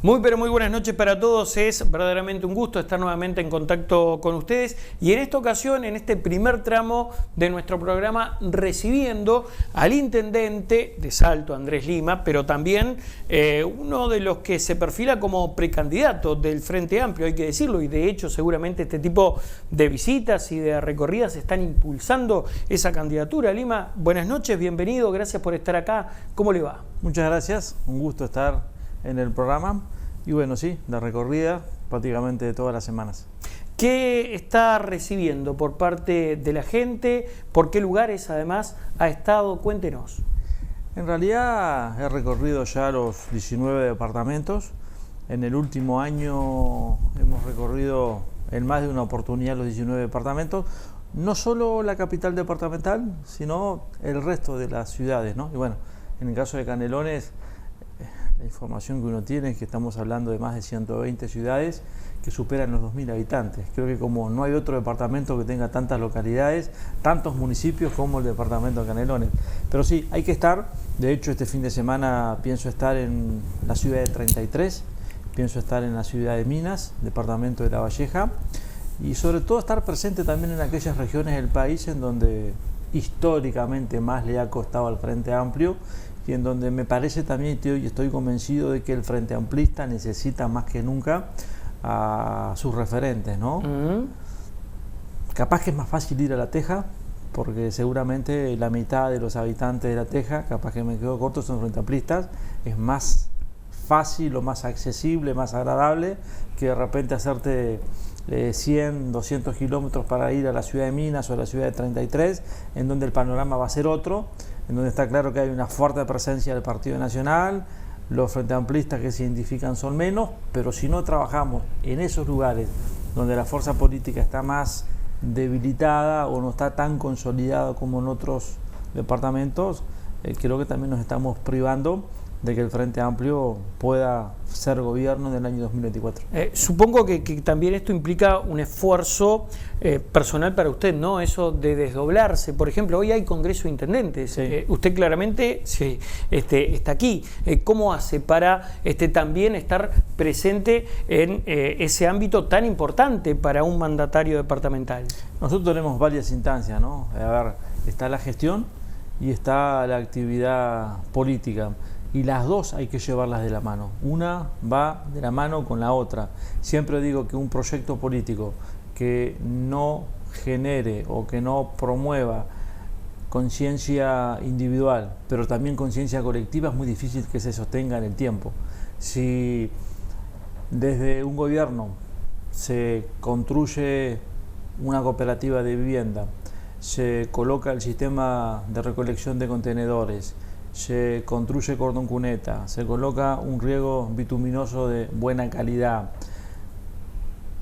Muy pero muy buenas noches para todos, es verdaderamente un gusto estar nuevamente en contacto con ustedes y en esta ocasión, en este primer tramo de nuestro programa, recibiendo al intendente de Salto, Andrés Lima, pero también uno de los que se perfila como precandidato del Frente Amplio, hay que decirlo, y de hecho seguramente este tipo de visitas y de recorridas están impulsando esa candidatura. Lima, buenas noches, bienvenido, gracias por estar acá, ¿cómo le va? Muchas gracias, un gusto estar en el programa y bueno, sí, la recorrida prácticamente de todas las semanas. ¿Qué está recibiendo por parte de la gente? ¿Por qué lugares además ha estado? Cuéntenos. En realidad he recorrido ya los 19 departamentos. En el último año hemos recorrido en más de una oportunidad los 19 departamentos. No solo la capital departamental, sino el resto de las ciudades, ¿no? Y bueno, en el caso de Canelones, la información que uno tiene es que estamos hablando de más de 120 ciudades que superan los 2.000 habitantes. Creo que como no hay otro departamento que tenga tantas localidades, tantos municipios como el departamento de Canelones. Pero sí, hay que estar. De hecho, este fin de semana pienso estar en la ciudad de 33, pienso estar en la ciudad de Minas, departamento de La Valleja, y sobre todo estar presente también en aquellas regiones del país en donde históricamente más le ha costado al Frente Amplio y en donde me parece también, y estoy convencido de que el Frente Amplista necesita más que nunca a sus referentes, ¿no? Capaz que es más fácil ir a La Teja, porque seguramente la mitad de los habitantes de La Teja, capaz que me quedo corto, son Frente Amplistas. Es más fácil o más accesible, más agradable que de repente hacerte 100, 200 kilómetros para ir a la ciudad de Minas o a la ciudad de 33, en donde el panorama va a ser otro, en donde está claro que hay una fuerte presencia del Partido Nacional, los frente amplistas que se identifican son menos, pero si no trabajamos en esos lugares donde la fuerza política está más debilitada o no está tan consolidada como en otros departamentos, creo que también nos estamos privando de que el Frente Amplio pueda ser gobierno en el año 2024. Supongo que también esto implica un esfuerzo personal para usted, ¿no? Eso de desdoblarse. Por ejemplo, hoy hay Congreso de Intendentes. Sí. Usted claramente sí, está aquí. ¿Cómo hace para también estar presente en ese ámbito tan importante para un mandatario departamental? Nosotros tenemos varias instancias, ¿no? A ver, está la gestión y está la actividad política. Y las dos hay que llevarlas de la mano. Una va de la mano con la otra. Siempre digo que un proyecto político que no genere o que no promueva conciencia individual, pero también conciencia colectiva, es muy difícil que se sostenga en el tiempo. Si desde un gobierno se construye una cooperativa de vivienda, se coloca el sistema de recolección de contenedores, se construye cordón cuneta, se coloca un riego bituminoso de buena calidad,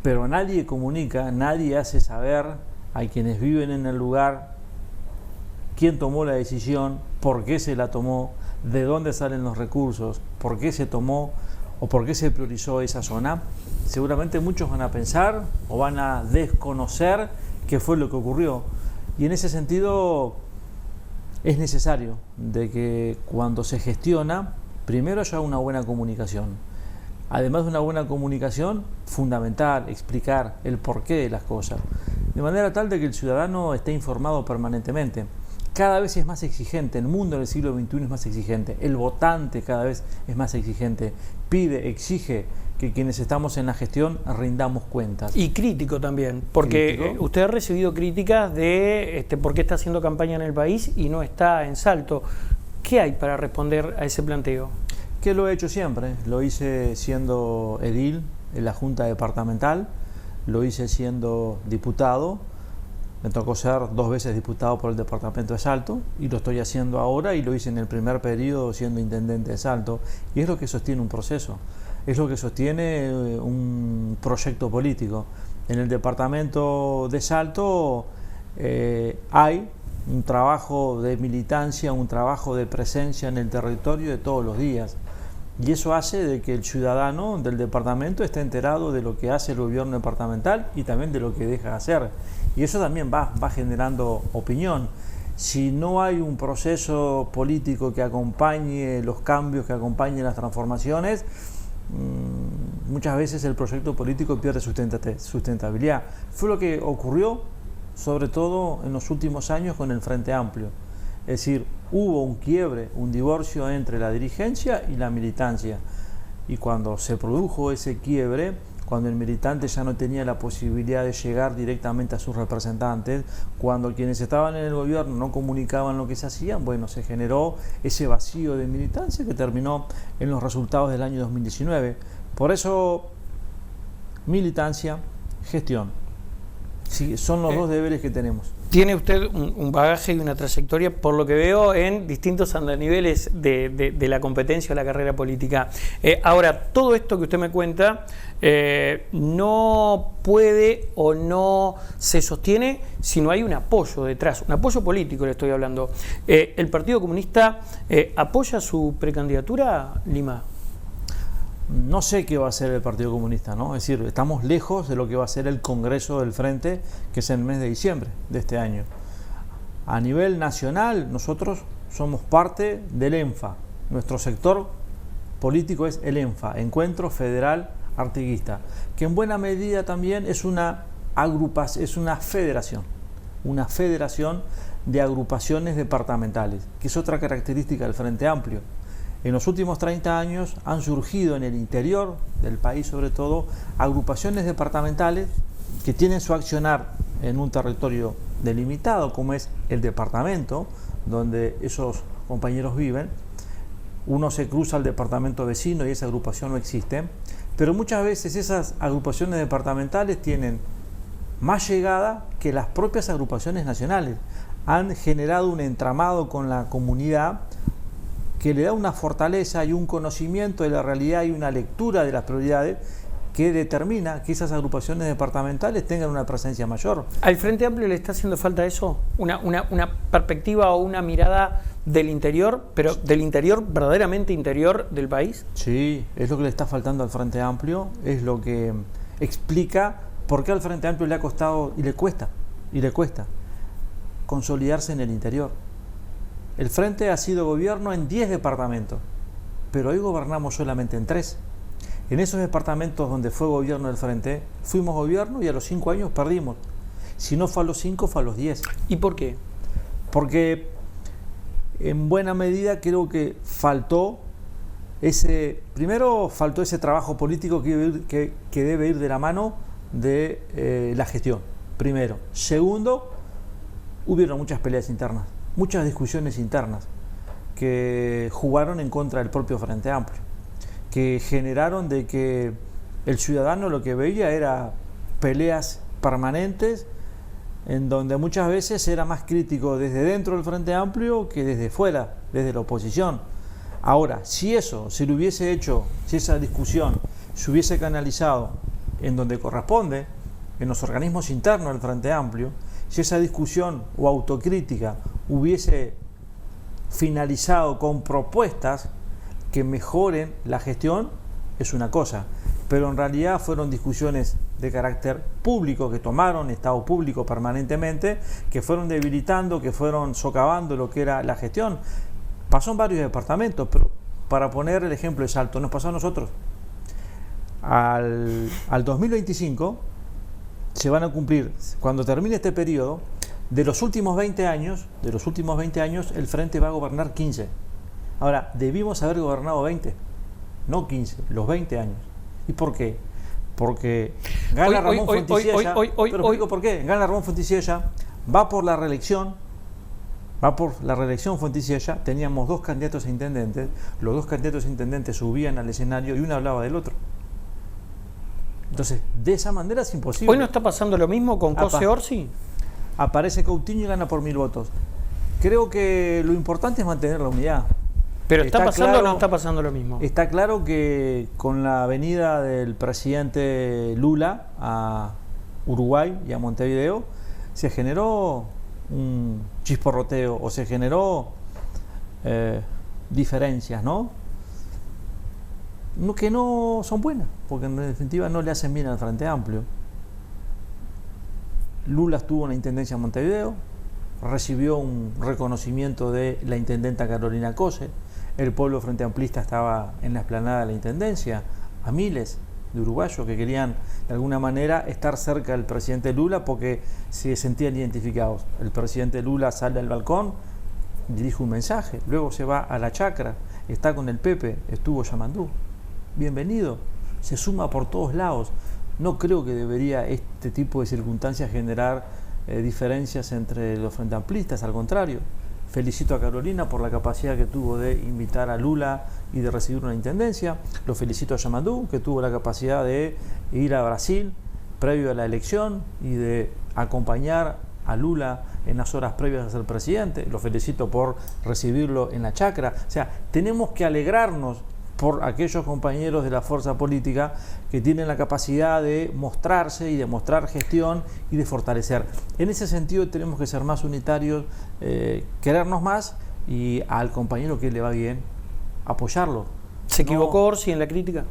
pero nadie comunica, nadie hace saber a quienes viven en el lugar quién tomó la decisión, por qué se la tomó, de dónde salen los recursos, por qué se tomó o por qué se priorizó esa zona. Seguramente muchos van a pensar o van a desconocer qué fue lo que ocurrió. Y en ese sentido es necesario de que cuando se gestiona, primero haya una buena comunicación. Además de una buena comunicación, fundamental, explicar el porqué de las cosas, de manera tal de que el ciudadano esté informado permanentemente. Cada vez es más exigente, el mundo del siglo XXI es más exigente, el votante cada vez es más exigente, pide, exige que quienes estamos en la gestión rindamos cuentas. Y crítico también, porque ¿Crítico? Usted ha recibido críticas de por qué está haciendo campaña en el país y no está en Salto. ¿Qué hay para responder a ese planteo? Que lo he hecho siempre, lo hice siendo edil en la Junta Departamental, lo hice siendo diputado, me tocó ser 2 veces diputado por el departamento de Salto y lo estoy haciendo ahora y lo hice en el primer periodo siendo intendente de Salto, y es lo que sostiene un proceso. Es lo que sostiene un proyecto político. En el departamento de Salto hay un trabajo de militancia, un trabajo de presencia en el territorio de todos los días. Y eso hace de que el ciudadano del departamento esté enterado de lo que hace el gobierno departamental y también de lo que deja de hacer. Y eso también va generando opinión. Si no hay un proceso político que acompañe los cambios, que acompañe las transformaciones, muchas veces el proyecto político pierde sustentabilidad. Fue lo que ocurrió sobre todo en los últimos años con el Frente Amplio. Es decir, hubo un quiebre, un divorcio entre la dirigencia y la militancia. Y cuando se produjo ese quiebre, cuando el militante ya no tenía la posibilidad de llegar directamente a sus representantes, cuando quienes estaban en el gobierno no comunicaban lo que se hacían, bueno, se generó ese vacío de militancia que terminó en los resultados del año 2019. Por eso, militancia, gestión. Sí, son los dos deberes que tenemos. Tiene usted un bagaje y una trayectoria, por lo que veo, en distintos andaniveles de la competencia o la carrera política. Ahora, todo esto que usted me cuenta no puede o no se sostiene si no hay un apoyo detrás, un apoyo político le estoy hablando. ¿El Partido Comunista apoya su precandidatura, Lima? No sé qué va a hacer el Partido Comunista, ¿no? Es decir, estamos lejos de lo que va a ser el Congreso del Frente, que es en el mes de diciembre de este año. A nivel nacional, nosotros somos parte del ENFA. Nuestro sector político es el ENFA, Encuentro Federal Artiguista, que en buena medida también es una agrupación, es una federación de agrupaciones departamentales, que es otra característica del Frente Amplio. En los últimos 30 años han surgido en el interior del país, sobre todo, agrupaciones departamentales que tienen su accionar en un territorio delimitado, como es el departamento, donde esos compañeros viven. Uno se cruza al departamento vecino y esa agrupación no existe, pero muchas veces esas agrupaciones departamentales tienen más llegada que las propias agrupaciones nacionales. Han generado un entramado con la comunidad que le da una fortaleza y un conocimiento de la realidad y una lectura de las prioridades que determina que esas agrupaciones departamentales tengan una presencia mayor. ¿Al Frente Amplio le está haciendo falta eso? ¿Una perspectiva o una mirada del interior, pero del interior, verdaderamente interior del país? Sí, es lo que le está faltando al Frente Amplio, es lo que explica por qué al Frente Amplio le ha costado y le cuesta consolidarse en el interior. El Frente ha sido gobierno en 10 departamentos, pero hoy gobernamos solamente en 3. En esos departamentos donde fue gobierno del Frente, fuimos gobierno y a los 5 años perdimos. Si no fue a los 5, fue a los 10. ¿Y por qué? Porque en buena medida creo que faltó faltó ese trabajo político que debe ir de la mano de la gestión, primero. Segundo, hubieron muchas peleas internas, muchas discusiones internas que jugaron en contra del propio Frente Amplio, que generaron de que el ciudadano lo que veía era peleas permanentes en donde muchas veces era más crítico desde dentro del Frente Amplio que desde fuera, desde la oposición. Ahora, si eso se lo hubiese hecho, si esa discusión se hubiese canalizado en donde corresponde, en los organismos internos del Frente Amplio, si esa discusión o autocrítica hubiese finalizado con propuestas que mejoren la gestión, es una cosa, pero en realidad fueron discusiones de carácter público que tomaron Estado público permanentemente, que fueron debilitando, que fueron socavando lo que era la gestión. Pasó en varios departamentos, pero para poner el ejemplo de Salto, nos pasó a nosotros. Al 2025 se van a cumplir, cuando termine este periodo, de los últimos 20 años, el Frente va a gobernar 15. Ahora, debimos haber gobernado 20, no 15, los 20 años. ¿Y por qué? Porque gana Ramón Fontisiella, pero explico por qué. Gana Ramón Fontisiella, va por la reelección Fontisiella, teníamos 2 candidatos a intendentes, los 2 candidatos a intendentes subían al escenario y uno hablaba del otro. Entonces, de esa manera es imposible. ¿Hoy no está pasando lo mismo con José Orsi? Aparece Coutinho y gana por 1000 votos. Creo que lo importante es mantener la unidad. ¿Pero está pasando o no está pasando lo mismo? Está claro que con la venida del presidente Lula a Uruguay y a Montevideo se generó un chisporroteo o se generó diferencias, ¿no? Que no son buenas, porque en definitiva no le hacen bien al Frente Amplio. Lula estuvo en la intendencia de Montevideo, recibió un reconocimiento de la intendenta Carolina Cose, el pueblo frente amplista estaba en la explanada de la intendencia, a miles de uruguayos que querían de alguna manera estar cerca del presidente Lula porque se sentían identificados. El presidente Lula sale al balcón, dirige un mensaje, luego se va a la chacra, está con el Pepe, estuvo Yamandú, bienvenido, se suma por todos lados. No creo que debería este tipo de circunstancias generar diferencias entre los frente amplistas, al contrario. Felicito a Carolina por la capacidad que tuvo de invitar a Lula y de recibir una intendencia. Lo felicito a Yamandú, que tuvo la capacidad de ir a Brasil previo a la elección y de acompañar a Lula en las horas previas a ser presidente. Lo felicito por recibirlo en la chacra. O sea, tenemos que alegrarnos por aquellos compañeros de la fuerza política que tienen la capacidad de mostrarse y de mostrar gestión y de fortalecer. En ese sentido tenemos que ser más unitarios, querernos más, y al compañero que le va bien, apoyarlo. ¿Se equivocó Orsi en la crítica?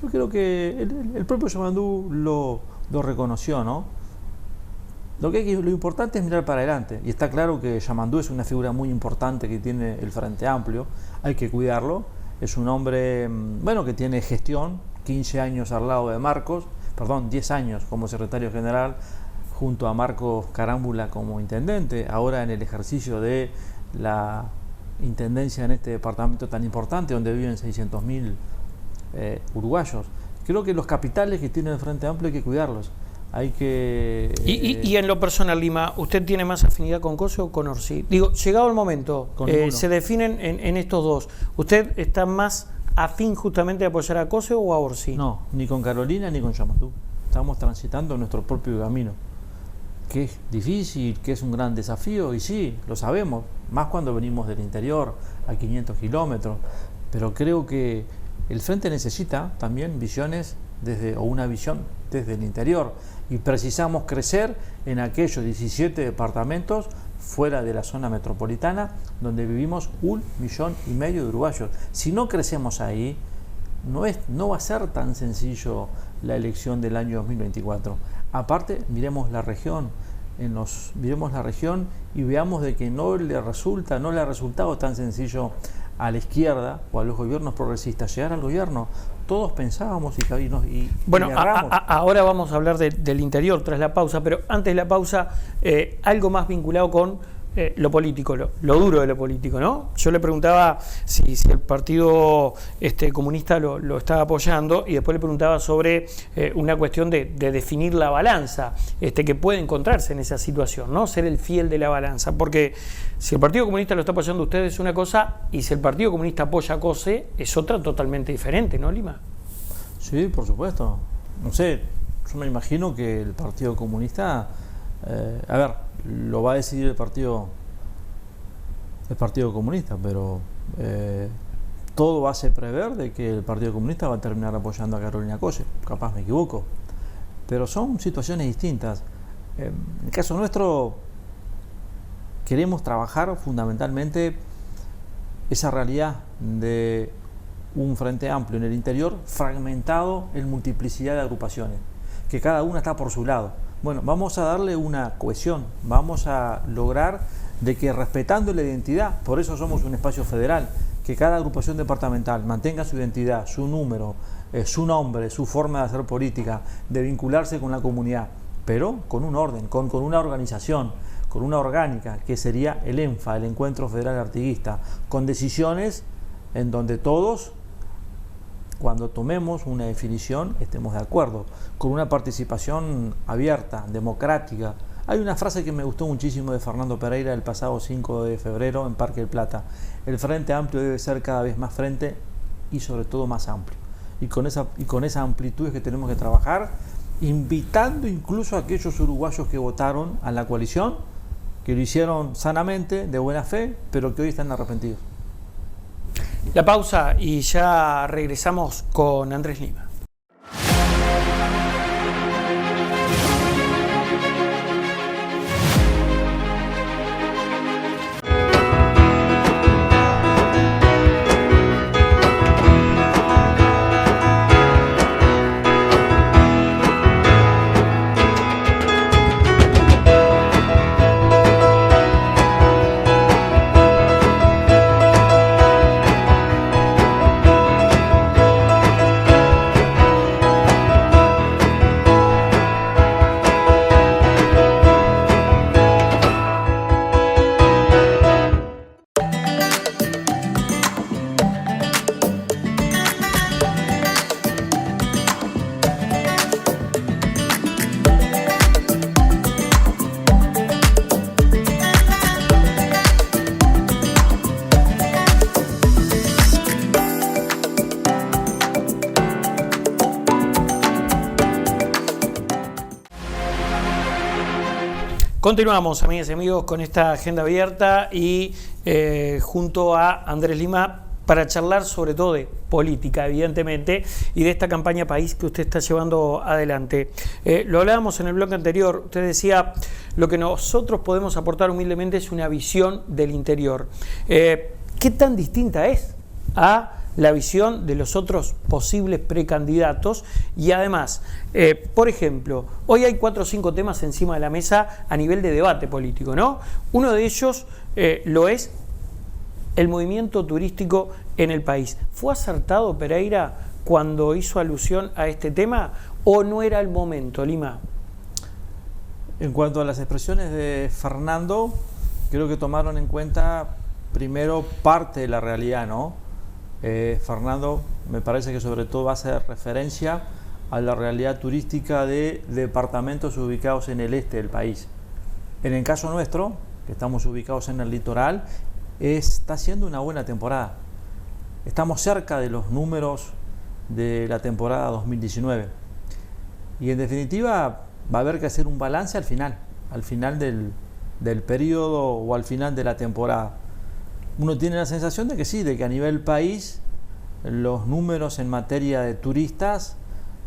Yo creo que el propio Yamandú lo reconoció, ¿no? Lo importante es mirar para adelante, y está claro que Yamandú es una figura muy importante que tiene el Frente Amplio, hay que cuidarlo. Es un hombre, bueno, que tiene gestión, 15 años al lado de Marcos, 10 años como secretario general, junto a Marcos Carámbula como intendente, ahora en el ejercicio de la intendencia en este departamento tan importante, donde viven 600.000 uruguayos. Creo que los capitales que tiene el Frente Amplio hay que cuidarlos. Hay que... Y en lo personal, Lima, ¿usted tiene más afinidad con Cose o con Orsi? Digo, llegado el momento, se definen en estos dos. ¿Usted está más afín justamente de apoyar a Cose o a Orsi? No, ni con Carolina ni con Yamandú. Estamos transitando nuestro propio camino, que es difícil, que es un gran desafío, y sí, lo sabemos, más cuando venimos del interior, a 500 kilómetros. Pero creo que el Frente necesita también visiones una visión desde el interior, y precisamos crecer en aquellos 17 departamentos fuera de la zona metropolitana donde vivimos 1,5 millones de uruguayos. Si no crecemos ahí, no va a ser tan sencillo la elección del año 2024. Aparte, miremos la región, y veamos de que no le ha resultado tan sencillo a la izquierda o a los gobiernos progresistas llegar al gobierno. Todos pensábamos bueno, ahora vamos a hablar del interior tras la pausa, pero antes de la pausa, algo más vinculado con lo político, lo duro de lo político, ¿no? Yo le preguntaba si el Partido Comunista lo estaba apoyando, y después le preguntaba sobre una cuestión de definir la balanza que puede encontrarse en esa situación, ¿no? Ser el fiel de la balanza, porque si el Partido Comunista lo está apoyando a ustedes es una cosa, y si el Partido Comunista apoya a Cose es otra totalmente diferente, ¿no, Lima? Sí, por supuesto. No sé, yo me imagino que el Partido Comunista, lo va a decidir el Partido Comunista, pero todo hace prever de que el Partido Comunista va a terminar apoyando a Carolina Cose. Capaz me equivoco, pero son situaciones distintas. En el caso nuestro, queremos trabajar fundamentalmente esa realidad de un Frente Amplio en el interior, fragmentado en multiplicidad de agrupaciones, que cada una está por su lado. Bueno, vamos a darle una cohesión, vamos a lograr de que, respetando la identidad, por eso somos un espacio federal, que cada agrupación departamental mantenga su identidad, su número, su nombre, su forma de hacer política, de vincularse con la comunidad, pero con un orden, con una organización, con una orgánica, que sería el ENFA, el Encuentro Federal Artiguista, con decisiones en donde todos, cuando tomemos una definición, estemos de acuerdo, con una participación abierta, democrática. Hay una frase que me gustó muchísimo de Fernando Pereira el pasado 5 de febrero en Parque del Plata: el Frente Amplio debe ser cada vez más frente y sobre todo más amplio. Y con esa amplitud es que tenemos que trabajar, invitando incluso a aquellos uruguayos que votaron a la coalición, que lo hicieron sanamente, de buena fe, pero que hoy están arrepentidos. La pausa y ya regresamos con Andrés Lima. Continuamos, amigas y amigos, con esta agenda abierta y junto a Andrés Lima para charlar sobre todo de política, evidentemente, y de esta campaña país que usted está llevando adelante. Lo hablábamos en el bloque anterior, usted decía, lo que nosotros podemos aportar humildemente es una visión del interior. ¿Qué tan distinta es a la visión de los otros posibles precandidatos? Y además, por ejemplo, hoy hay 4 o 5 temas encima de la mesa a nivel de debate político, ¿no? Uno de ellos lo es el movimiento turístico en el país. ¿Fue acertado Pereira cuando hizo alusión a este tema o no era el momento, Lima? En cuanto a las expresiones de Fernando, creo que tomaron en cuenta primero parte de la realidad, ¿no? Fernando me parece que sobre todo va a hacer referencia a la realidad turística de departamentos ubicados en el este del país. En el caso nuestro, que estamos ubicados en el litoral, está siendo una buena temporada. Estamos cerca de los números de la temporada 2019 y en definitiva va a haber que hacer un balance al final del periodo o al final de la temporada. Uno tiene la sensación de que sí, de que a nivel país los números en materia de turistas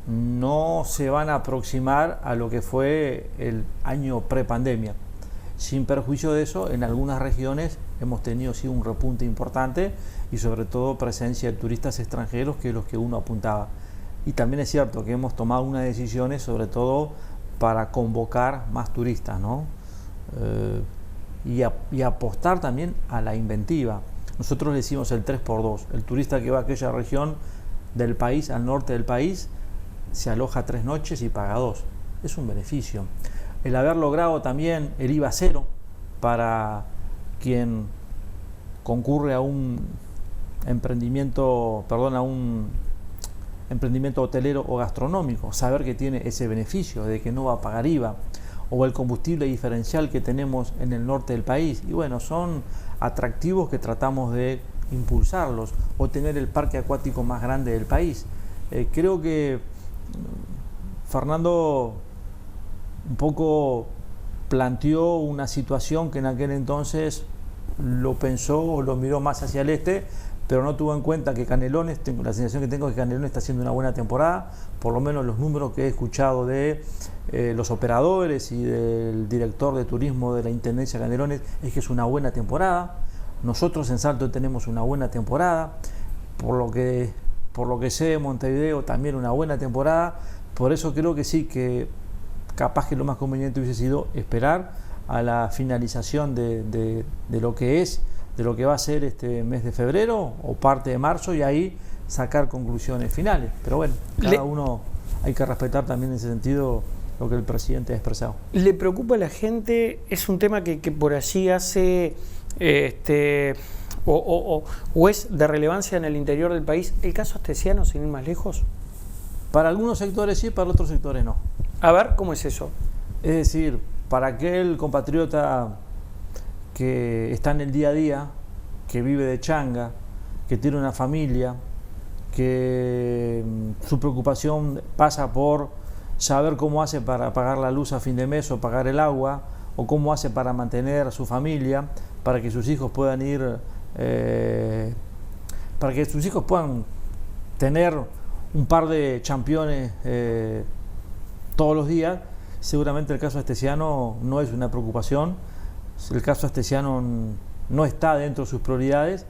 no se van a aproximar a lo que fue el año prepandemia. Sin perjuicio de eso, en algunas regiones hemos tenido sí un repunte importante y sobre todo presencia de turistas extranjeros, que es lo que uno apuntaba. Y también es cierto que hemos tomado unas decisiones sobre todo para convocar más turistas, ¿no? Y apostar también a la inventiva. Nosotros le decimos el 3x2. El turista que va a aquella región del país, al norte del país, se aloja 3 noches y paga 2. Es un beneficio. El haber logrado también el IVA 0 para quien concurre a un emprendimiento, hotelero o gastronómico, saber que tiene ese beneficio de que no va a pagar IVA, o el combustible diferencial que tenemos en el norte del país. Y bueno, son atractivos que tratamos de impulsarlos, o tener el parque acuático más grande del país. Creo que Fernando un poco planteó una situación que en aquel entonces lo pensó o lo miró más hacia el este, pero no tuvo en cuenta que Canelones, la sensación que tengo es que Canelones está haciendo una buena temporada, por lo menos los números que he escuchado de los operadores y del director de turismo de la Intendencia de Canelones es que es una buena temporada. Nosotros en Salto tenemos una buena temporada, por lo que sé de Montevideo también una buena temporada. Por eso creo que sí, que capaz que lo más conveniente hubiese sido esperar a la finalización de lo que va a ser este mes de febrero o parte de marzo, y ahí sacar conclusiones finales. Pero bueno, cada uno hay que respetar también en ese sentido lo que el presidente ha expresado. ¿Le preocupa a la gente? ¿Es un tema que por allí hace o es de relevancia en el interior del país? ¿El caso Astesiano, sin ir más lejos? Para algunos sectores sí, para otros sectores no. A ver, ¿cómo es eso? Es decir, para aquel compatriota que está en el día a día, que vive de changa, que tiene una familia, que su preocupación pasa por saber cómo hace para pagar la luz a fin de mes o pagar el agua, o cómo hace para mantener a su familia, para que sus hijos puedan tener un par de championes todos los días. Seguramente el caso Astesiano no es una preocupación, el caso Astesiano no está dentro de sus prioridades.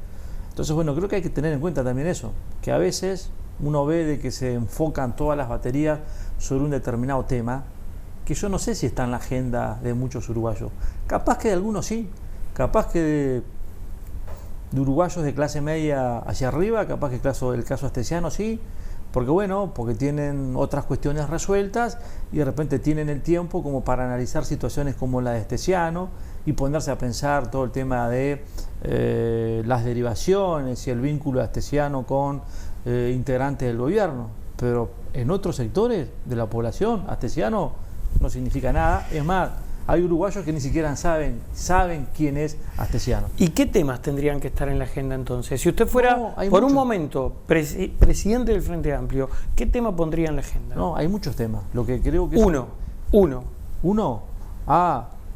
Entonces, bueno, creo que hay que tener en cuenta también eso, que a veces uno ve de que se enfocan todas las baterías sobre un determinado tema, que yo no sé si está en la agenda de muchos uruguayos. Capaz que de algunos sí, capaz que de uruguayos de clase media hacia arriba, capaz que el caso Astesiano sí, porque tienen otras cuestiones resueltas y de repente tienen el tiempo como para analizar situaciones como la de Astesiano y ponerse a pensar todo el tema de las derivaciones y el vínculo de Astesiano con integrantes del gobierno. Pero en otros sectores de la población, Astesiano no significa nada. Es más, hay uruguayos que ni siquiera saben quién es Astesiano. ¿Y qué temas tendrían que estar en la agenda entonces? Si usted fuera por un momento presidente del Frente Amplio, ¿qué tema pondría en la agenda? No, hay muchos temas. Lo que creo que Uno.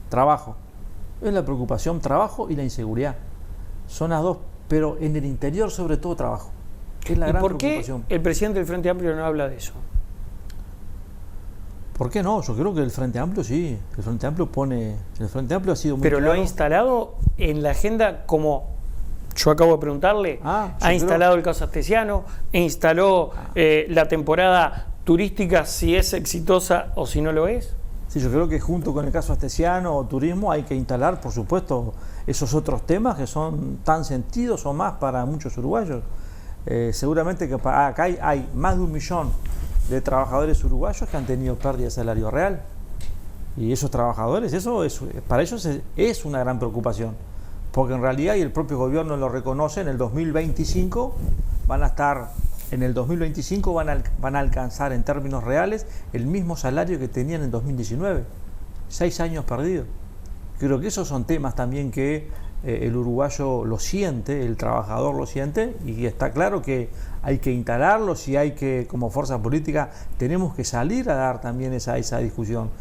trabajo. Es la preocupación, trabajo y la inseguridad. Son las dos, pero en el interior sobre todo trabajo. Es la gran preocupación. ¿Por qué el presidente del Frente Amplio no habla de eso? ¿Por qué no? Yo creo que el Frente Amplio sí. El Frente Amplio ha sido muy Pero claro. lo ha instalado en la agenda como... Yo acabo de preguntarle, ha instalado el caso Astesiano, instaló la temporada turística, si es exitosa o si no lo es. Sí, yo creo que junto con el caso Astesiano o turismo hay que instalar, por supuesto, esos otros temas que son tan sentidos o más para muchos uruguayos. Seguramente que acá hay más de 1 millón de trabajadores uruguayos que han tenido pérdida de salario real. Y esos trabajadores, para ellos es una gran preocupación. Porque en realidad, y el propio gobierno lo reconoce, en el 2025 van a alcanzar en términos reales el mismo salario que tenían en 2019. 6 años perdidos. Creo que esos son temas también que el uruguayo lo siente, el trabajador lo siente, y está claro que hay que instalarlos y hay que, como fuerza política, tenemos que salir a dar también esa discusión.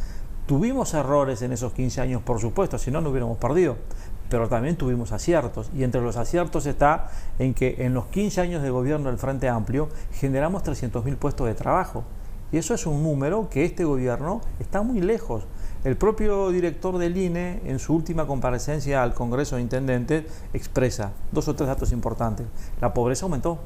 Tuvimos errores en esos 15 años, por supuesto, si no, no hubiéramos perdido. Pero también tuvimos aciertos, y entre los aciertos está en que en los 15 años de gobierno del Frente Amplio generamos 300.000 puestos de trabajo, y eso es un número que este gobierno está muy lejos. El propio director del INE, en su última comparecencia al Congreso de Intendentes, expresa 2 o 3 datos importantes. La pobreza aumentó.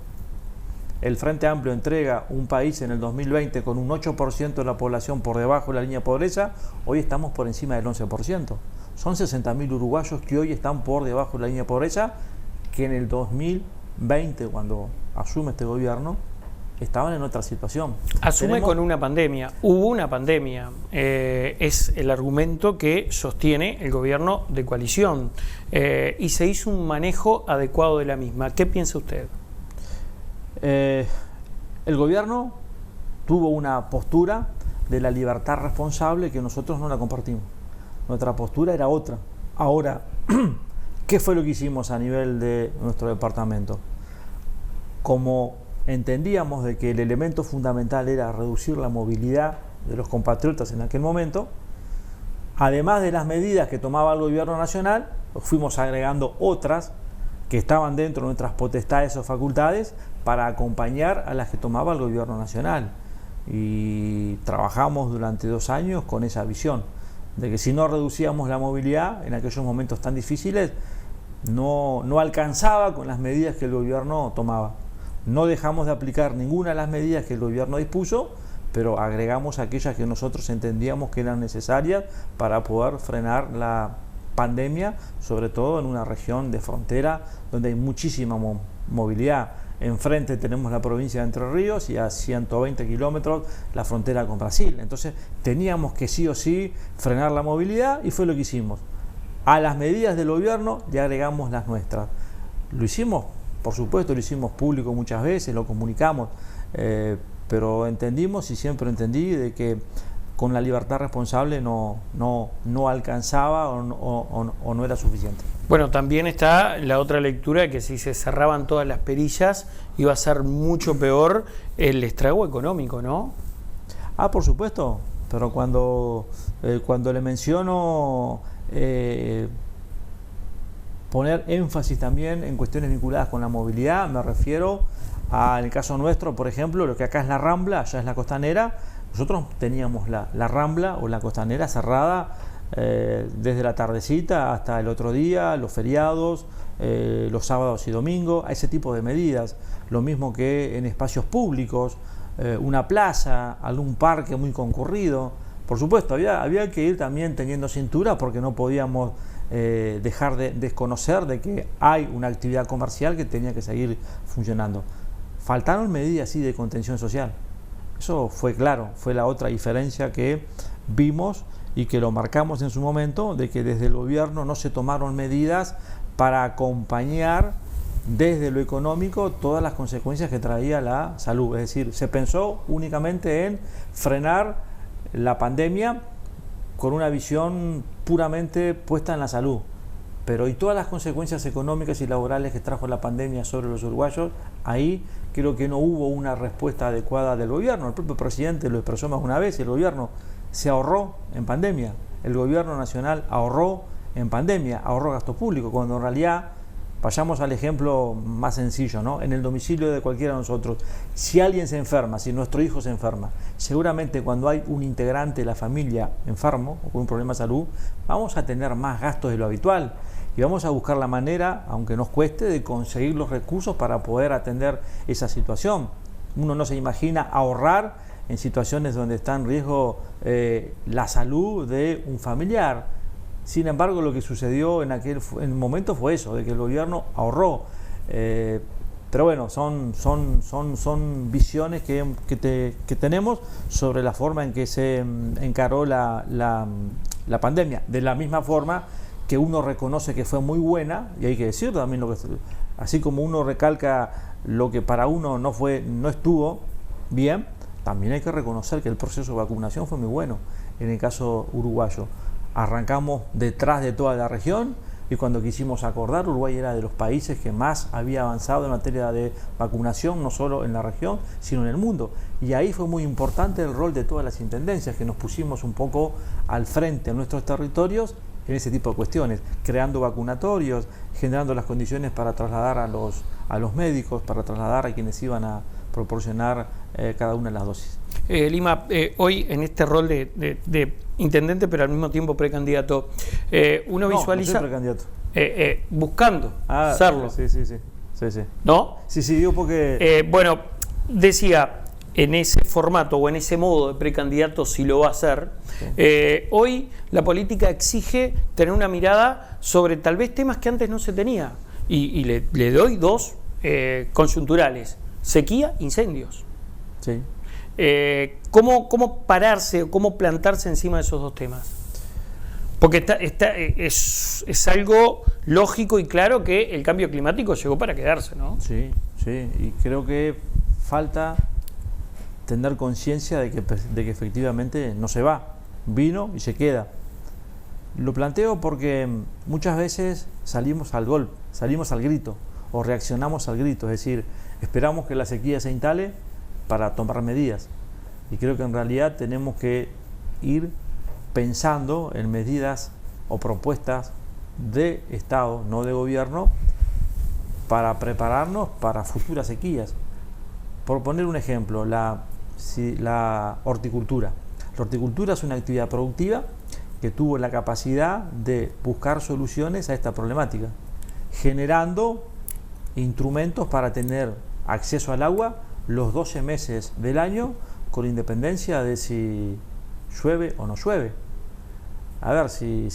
El Frente Amplio entrega un país en el 2020 con un 8% de la población por debajo de la línea de pobreza, hoy estamos por encima del 11%. Son 60.000 uruguayos que hoy están por debajo de la línea de pobreza, que en el 2020, cuando asume este gobierno, estaban en otra situación. Asume con una pandemia, hubo una pandemia, es el argumento que sostiene el gobierno de coalición, y se hizo un manejo adecuado de la misma. ¿Qué piensa usted? El gobierno tuvo una postura de la libertad responsable que nosotros no la compartimos. Nuestra postura era otra. Ahora, ¿qué fue lo que hicimos a nivel de nuestro departamento? Como entendíamos de que el elemento fundamental era reducir la movilidad de los compatriotas en aquel momento, además de las medidas que tomaba el gobierno nacional, fuimos agregando otras que estaban dentro de nuestras potestades o facultades para acompañar a las que tomaba el gobierno nacional. Y trabajamos durante 2 años con esa visión de que si no reducíamos la movilidad en aquellos momentos tan difíciles, no alcanzaba con las medidas que el gobierno tomaba. No dejamos de aplicar ninguna de las medidas que el gobierno dispuso, pero agregamos aquellas que nosotros entendíamos que eran necesarias para poder frenar la pandemia, sobre todo en una región de frontera donde hay muchísima movilidad. Enfrente tenemos la provincia de Entre Ríos y a 120 kilómetros la frontera con Brasil. Entonces teníamos que sí o sí frenar la movilidad, y fue lo que hicimos. A las medidas del gobierno le agregamos las nuestras. Lo hicimos, por supuesto, lo hicimos público muchas veces, lo comunicamos, pero entendimos y siempre entendí de que con la libertad responsable no alcanzaba o no era suficiente. Bueno, también está la otra lectura de que si se cerraban todas las perillas iba a ser mucho peor el estrago económico, ¿no? Por supuesto, pero cuando le menciono poner énfasis también en cuestiones vinculadas con la movilidad, me refiero en el caso nuestro, por ejemplo, lo que acá es la Rambla, allá es la Costanera. Nosotros teníamos la Rambla o la Costanera cerrada desde la tardecita hasta el otro día, los feriados, los sábados y domingos, a ese tipo de medidas. Lo mismo que en espacios públicos, una plaza, algún parque muy concurrido. Por supuesto, había que ir también teniendo cintura, porque no podíamos dejar de desconocer de que hay una actividad comercial que tenía que seguir funcionando. Faltaron medidas así de contención social. Eso fue claro, fue la otra diferencia que vimos y que lo marcamos en su momento, de que desde el gobierno no se tomaron medidas para acompañar desde lo económico todas las consecuencias que traía la salud. Es decir, se pensó únicamente en frenar la pandemia con una visión puramente puesta en la salud. Pero y todas las consecuencias económicas y laborales que trajo la pandemia sobre los uruguayos, ahí creo que no hubo una respuesta adecuada del gobierno. El propio presidente lo expresó más una vez, el gobierno se ahorró en pandemia. el gobierno nacional ahorró en pandemia, ahorró gasto público, cuando en realidad, vayamos al ejemplo más sencillo, ¿no? En el domicilio de cualquiera de nosotros, si alguien se enferma, si nuestro hijo se enferma, seguramente cuando hay un integrante de la familia enfermo o con un problema de salud, vamos a tener más gastos de lo habitual y vamos a buscar la manera, aunque nos cueste, de conseguir los recursos para poder atender esa situación. Uno no se imagina ahorrar en situaciones donde está en riesgo la salud de un familiar. Sin embargo, lo que sucedió en el momento fue eso, de que el gobierno ahorró. Pero bueno, son visiones que tenemos sobre la forma en que se encaró la pandemia. De la misma forma que uno reconoce que fue muy buena, y hay que decir también así como uno recalca lo que para uno no estuvo bien, también hay que reconocer que el proceso de vacunación fue muy bueno en el caso uruguayo. Arrancamos detrás de toda la región y cuando quisimos acordar, Uruguay era de los países que más había avanzado en materia de vacunación, no solo en la región, sino en el mundo. Y ahí fue muy importante el rol de todas las intendencias, que nos pusimos un poco al frente en nuestros territorios en ese tipo de cuestiones, creando vacunatorios, generando las condiciones para trasladar a los médicos, para trasladar a quienes iban a proporcionar cada una de las dosis. Lima, hoy en este rol de intendente, pero al mismo tiempo precandidato, uno visualiza... No soy precandidato. Buscando serlo. Sí. ¿No? Sí, digo porque... Bueno, decía, en ese formato o en ese modo de precandidato, si lo va a hacer, sí. Hoy la política exige tener una mirada sobre tal vez temas que antes no se tenía. Y le doy dos conjunturales: sequía, incendios. Sí. ¿Cómo pararse o cómo plantarse encima de esos dos temas? Porque es algo lógico y claro que el cambio climático llegó para quedarse, ¿no? Sí, y creo que falta tener conciencia de que efectivamente no se va, vino y se queda. Lo planteo porque muchas veces salimos al golpe, salimos al grito o reaccionamos al grito, es decir, esperamos que la sequía se instale para tomar medidas. Y creo que en realidad tenemos que ir pensando en medidas o propuestas de Estado, no de gobierno, para prepararnos para futuras sequías. Por poner un ejemplo, la horticultura. La horticultura es una actividad productiva que tuvo la capacidad de buscar soluciones a esta problemática, generando instrumentos para tener acceso al agua los 12 meses del año, con independencia de si llueve o no llueve. A ver, si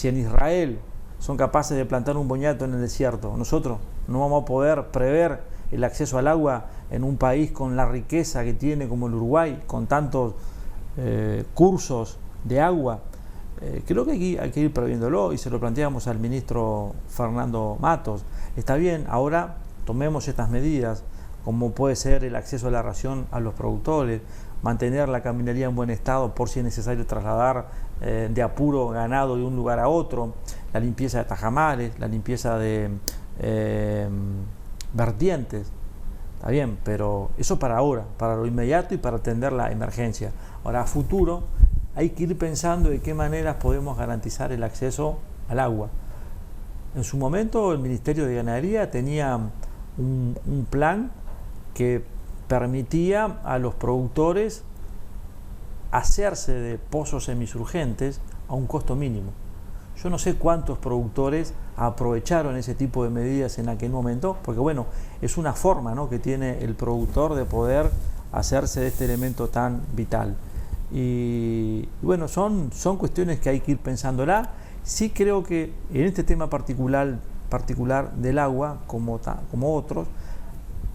en Israel son capaces de plantar un boñato en el desierto, nosotros no vamos a poder prever el acceso al agua en un país con la riqueza que tiene como el Uruguay, con tantos cursos de agua. Creo que aquí hay que ir previéndolo, y se lo planteamos al ministro Fernando Matos. Está bien, ahora tomemos estas medidas, como puede ser el acceso a la ración a los productores, mantener la caminería en buen estado por si es necesario trasladar de apuro ganado de un lugar a otro, la limpieza de tajamares, la limpieza de vertientes. Está bien, pero eso para ahora, para lo inmediato y para atender la emergencia. Ahora, a futuro, hay que ir pensando de qué maneras podemos garantizar el acceso al agua. En su momento, el Ministerio de Ganadería tenía un plan que permitía a los productores hacerse de pozos semisurgentes a un costo mínimo. Yo no sé cuántos productores aprovecharon ese tipo de medidas en aquel momento, porque bueno, es una forma, ¿no?, que tiene el productor de poder hacerse de este elemento tan vital. Y bueno, son cuestiones que hay que ir pensándola. Sí creo que en este tema particular del agua, como otros,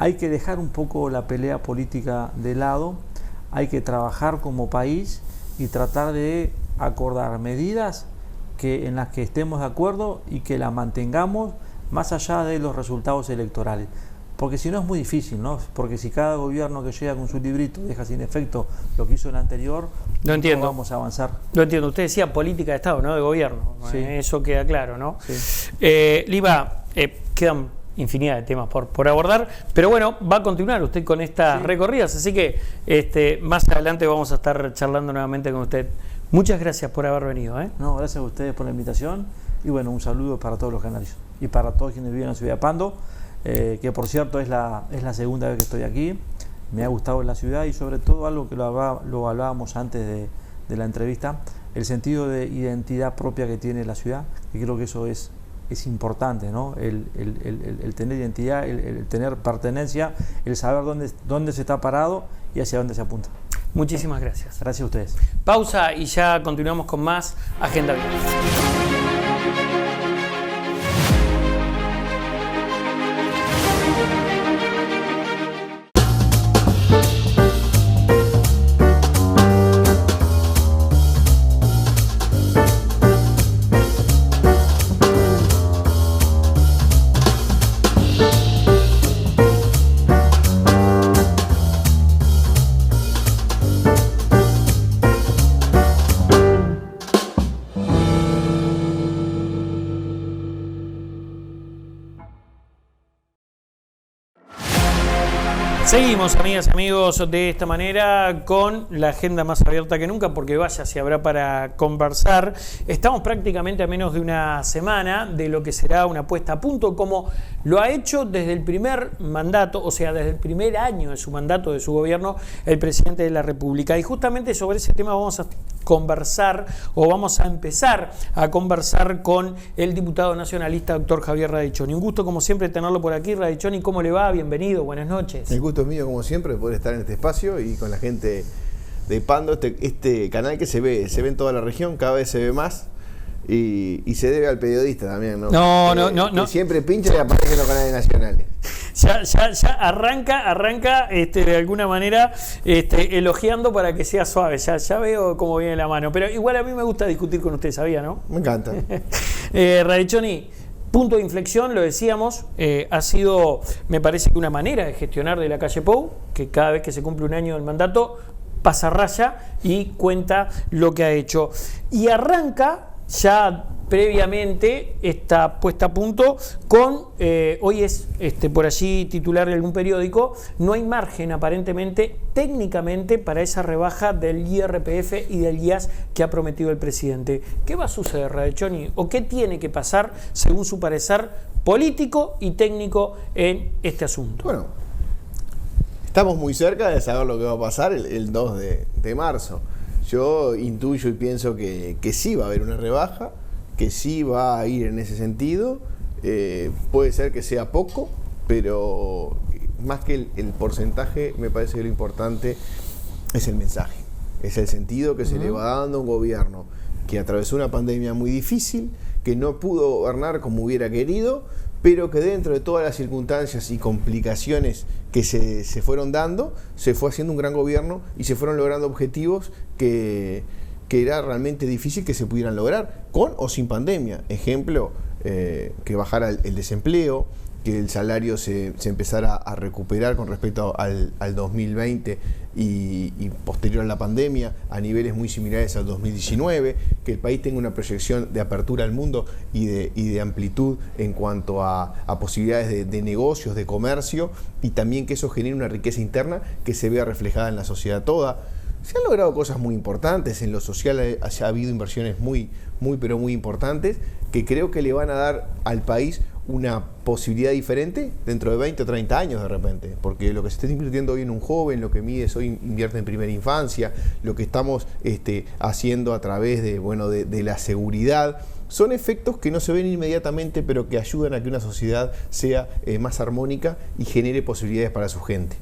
hay que dejar un poco la pelea política de lado, hay que trabajar como país y tratar de acordar medidas en las que estemos de acuerdo y que la mantengamos más allá de los resultados electorales. Porque si no es muy difícil, ¿no? Porque si cada gobierno que llega con su librito deja sin efecto lo que hizo el anterior, no vamos a avanzar. Lo entiendo. Usted decía política de Estado, ¿no? De gobierno. Sí. Eso queda claro, ¿no? Sí. Lima, quedan infinidad de temas por abordar, pero bueno, va a continuar usted con estas recorridas, así que más adelante vamos a estar charlando nuevamente con usted Muchas gracias por haber venido. No, gracias a ustedes por la invitación y bueno, un saludo para todos los canarios y para todos quienes viven en la ciudad de Pando, que por cierto es la segunda vez que estoy aquí. Me ha gustado la ciudad y sobre todo algo que lo hablábamos antes de la entrevista, el sentido de identidad propia que tiene la ciudad, y creo que eso es importante, ¿no? El tener identidad, el tener pertenencia, el saber dónde se está parado y hacia dónde se apunta. Muchísimas gracias. Gracias a ustedes. Pausa y ya continuamos con más Agenda Vial. Seguimos, amigas y amigos, de esta manera con la agenda más abierta que nunca, porque vaya si habrá para conversar. Estamos prácticamente a menos de una semana de lo que será una puesta a punto, como lo ha hecho desde el primer mandato, o sea, desde el primer año de su mandato, de su gobierno, el presidente de la República. Y justamente sobre ese tema vamos a conversar, o vamos a empezar a conversar con el diputado nacionalista, doctor Javier Radicchoni. Un gusto, como siempre, tenerlo por aquí. Radicchoni, ¿cómo le va? Bienvenido, buenas noches. El gusto es mío, como siempre, de poder estar en este espacio y con la gente de Pando, este canal que se ve en toda la región, cada vez se ve más. Y se debe al periodista también, ¿no? No. Siempre pincha y aparece en los canales nacionales. Ya arranca de alguna manera elogiando para que sea suave. Ya veo cómo viene la mano. Pero igual a mí me gusta discutir con usted, ¿sabía, no? Me encanta. Radicchoni, punto de inflexión, lo decíamos, ha sido, me parece que una manera de gestionar de la calle Pou, que cada vez que se cumple un año del mandato, pasa raya y cuenta lo que ha hecho. Y arranca ya previamente está puesta a punto con, hoy es por allí titular de algún periódico, no hay margen aparentemente, técnicamente, para esa rebaja del IRPF y del IAS que ha prometido el presidente. ¿Qué va a suceder, Radicchoni? ¿O qué tiene que pasar, según su parecer, político y técnico en este asunto? Bueno, estamos muy cerca de saber lo que va a pasar el 2 de marzo. Yo intuyo y pienso que sí va a haber una rebaja, que sí va a ir en ese sentido. Puede ser que sea poco, pero más que el porcentaje, me parece que lo importante es el mensaje. Es el sentido que se le va dando a un gobierno que atravesó una pandemia muy difícil, que no pudo gobernar como hubiera querido, pero que dentro de todas las circunstancias y complicaciones que se fueron dando, se fue haciendo un gran gobierno y se fueron logrando objetivos que era realmente difícil que se pudieran lograr, con o sin pandemia. Ejemplo, que bajara el desempleo, que el salario se empezara a recuperar con respecto al 2020 y posterior a la pandemia, a niveles muy similares al 2019, que el país tenga una proyección de apertura al mundo y de amplitud en cuanto a posibilidades de negocios, de comercio, y también que eso genere una riqueza interna que se vea reflejada en la sociedad toda. Se han logrado cosas muy importantes, en lo social ha habido inversiones muy importantes, que creo que le van a dar al país una posibilidad diferente dentro de 20 o 30 años de repente, porque lo que se está invirtiendo hoy en un joven, lo que Mides hoy invierte en primera infancia, lo que estamos haciendo a través de la seguridad, son efectos que no se ven inmediatamente, pero que ayudan a que una sociedad sea más armónica y genere posibilidades para su gente.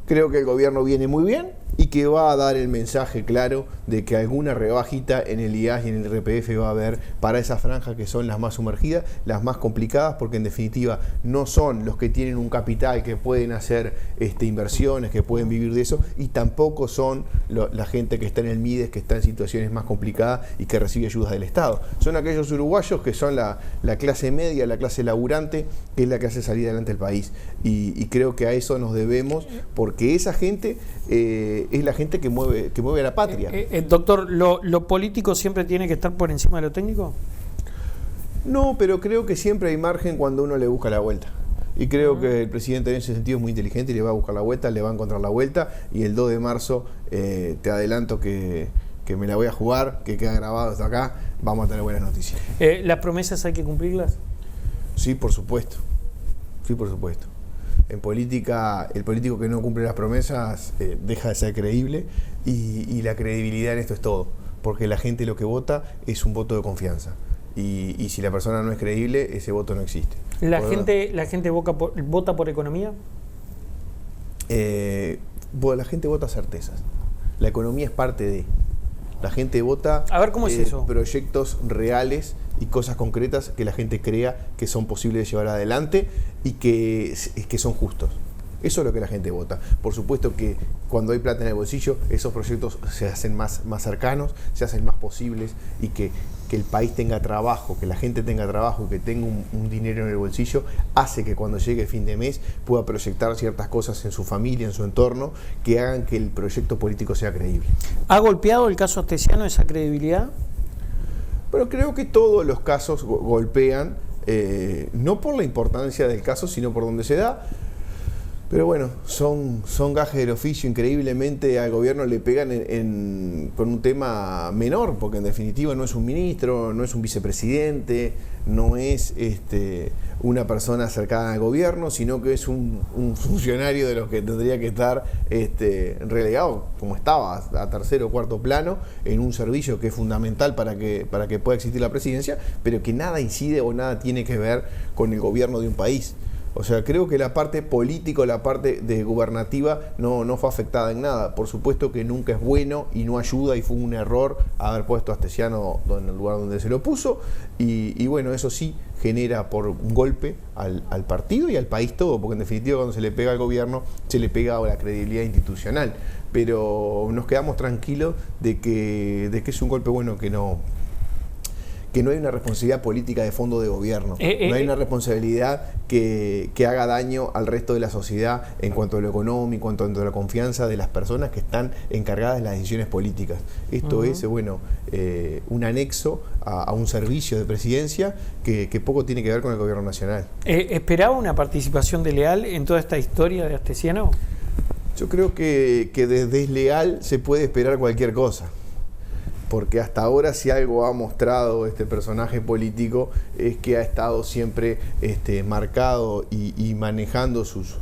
Creo que el gobierno viene muy bien y que va a dar el mensaje claro de que alguna rebajita en el IAS y en el IRPF va a haber para esas franjas que son las más sumergidas, las más complicadas, porque en definitiva no son los que tienen un capital que pueden hacer inversiones, que pueden vivir de eso, y tampoco son la gente que está en el Mides, que está en situaciones más complicadas y que recibe ayudas del Estado. Son aquellos uruguayos que son la clase media, la clase laburante, que es la que hace salir adelante el país. Y creo que a eso nos debemos, porque esa gente es la gente que mueve a la patria. Doctor, ¿lo político siempre tiene que estar por encima de lo técnico? No, pero creo que siempre hay margen cuando uno le busca la vuelta. Y creo que el presidente en ese sentido es muy inteligente y le va a buscar la vuelta, le va a encontrar la vuelta. Y el 2 de marzo te adelanto que que me la voy a jugar, que queda grabado hasta acá, vamos a tener buenas noticias. ¿Las promesas hay que cumplirlas? Sí, por supuesto. Sí, por supuesto. En política, el político que no cumple las promesas deja de ser creíble y la credibilidad en esto es todo, porque la gente lo que vota es un voto de confianza y si la persona no es creíble, ese voto no existe. ¿La gente vota por economía? La gente vota certezas. La economía es parte de... La gente vota a ver, ¿cómo es eso? Proyectos reales y cosas concretas que la gente crea que son posibles de llevar adelante y que son justos. Eso es lo que la gente vota. Por supuesto que cuando hay plata en el bolsillo, esos proyectos se hacen más cercanos, se hacen más posibles y que el país tenga trabajo, que la gente tenga trabajo, que tenga un dinero en el bolsillo, hace que cuando llegue el fin de mes pueda proyectar ciertas cosas en su familia, en su entorno, que hagan que el proyecto político sea creíble. ¿Ha golpeado el caso Astesiano esa credibilidad? Pero creo que todos los casos golpean, no por la importancia del caso, sino por donde se da. Pero bueno, son gajes del oficio. Increíblemente al gobierno le pegan con un tema menor, porque en definitiva no es un ministro, no es un vicepresidente, no es una persona cercana al gobierno, sino que es un funcionario de los que tendría que estar relegado, como estaba, a tercer o cuarto plano, en un servicio que es fundamental para que pueda existir la presidencia, pero que nada incide o nada tiene que ver con el gobierno de un país. O sea, creo que la parte política, la parte de gubernativa no fue afectada en nada. Por supuesto que nunca es bueno y no ayuda y fue un error haber puesto a Astesiano en el lugar donde se lo puso. Y bueno, eso sí genera por un golpe al partido y al país todo, porque en definitiva cuando se le pega al gobierno se le pega a la credibilidad institucional. Pero nos quedamos tranquilos de que es un golpe bueno, que no hay una responsabilidad política de fondo de gobierno, no hay una responsabilidad que haga daño al resto de la sociedad en cuanto a lo económico, en cuanto a la confianza de las personas que están encargadas de las decisiones políticas. Esto es, un anexo a un servicio de presidencia que poco tiene que ver con el gobierno nacional. ¿Esperaba una participación de Leal en toda esta historia de Astesiano? Yo creo que desde Leal se puede esperar cualquier cosa. Porque hasta ahora si algo ha mostrado este personaje político es que ha estado siempre marcado y manejando sus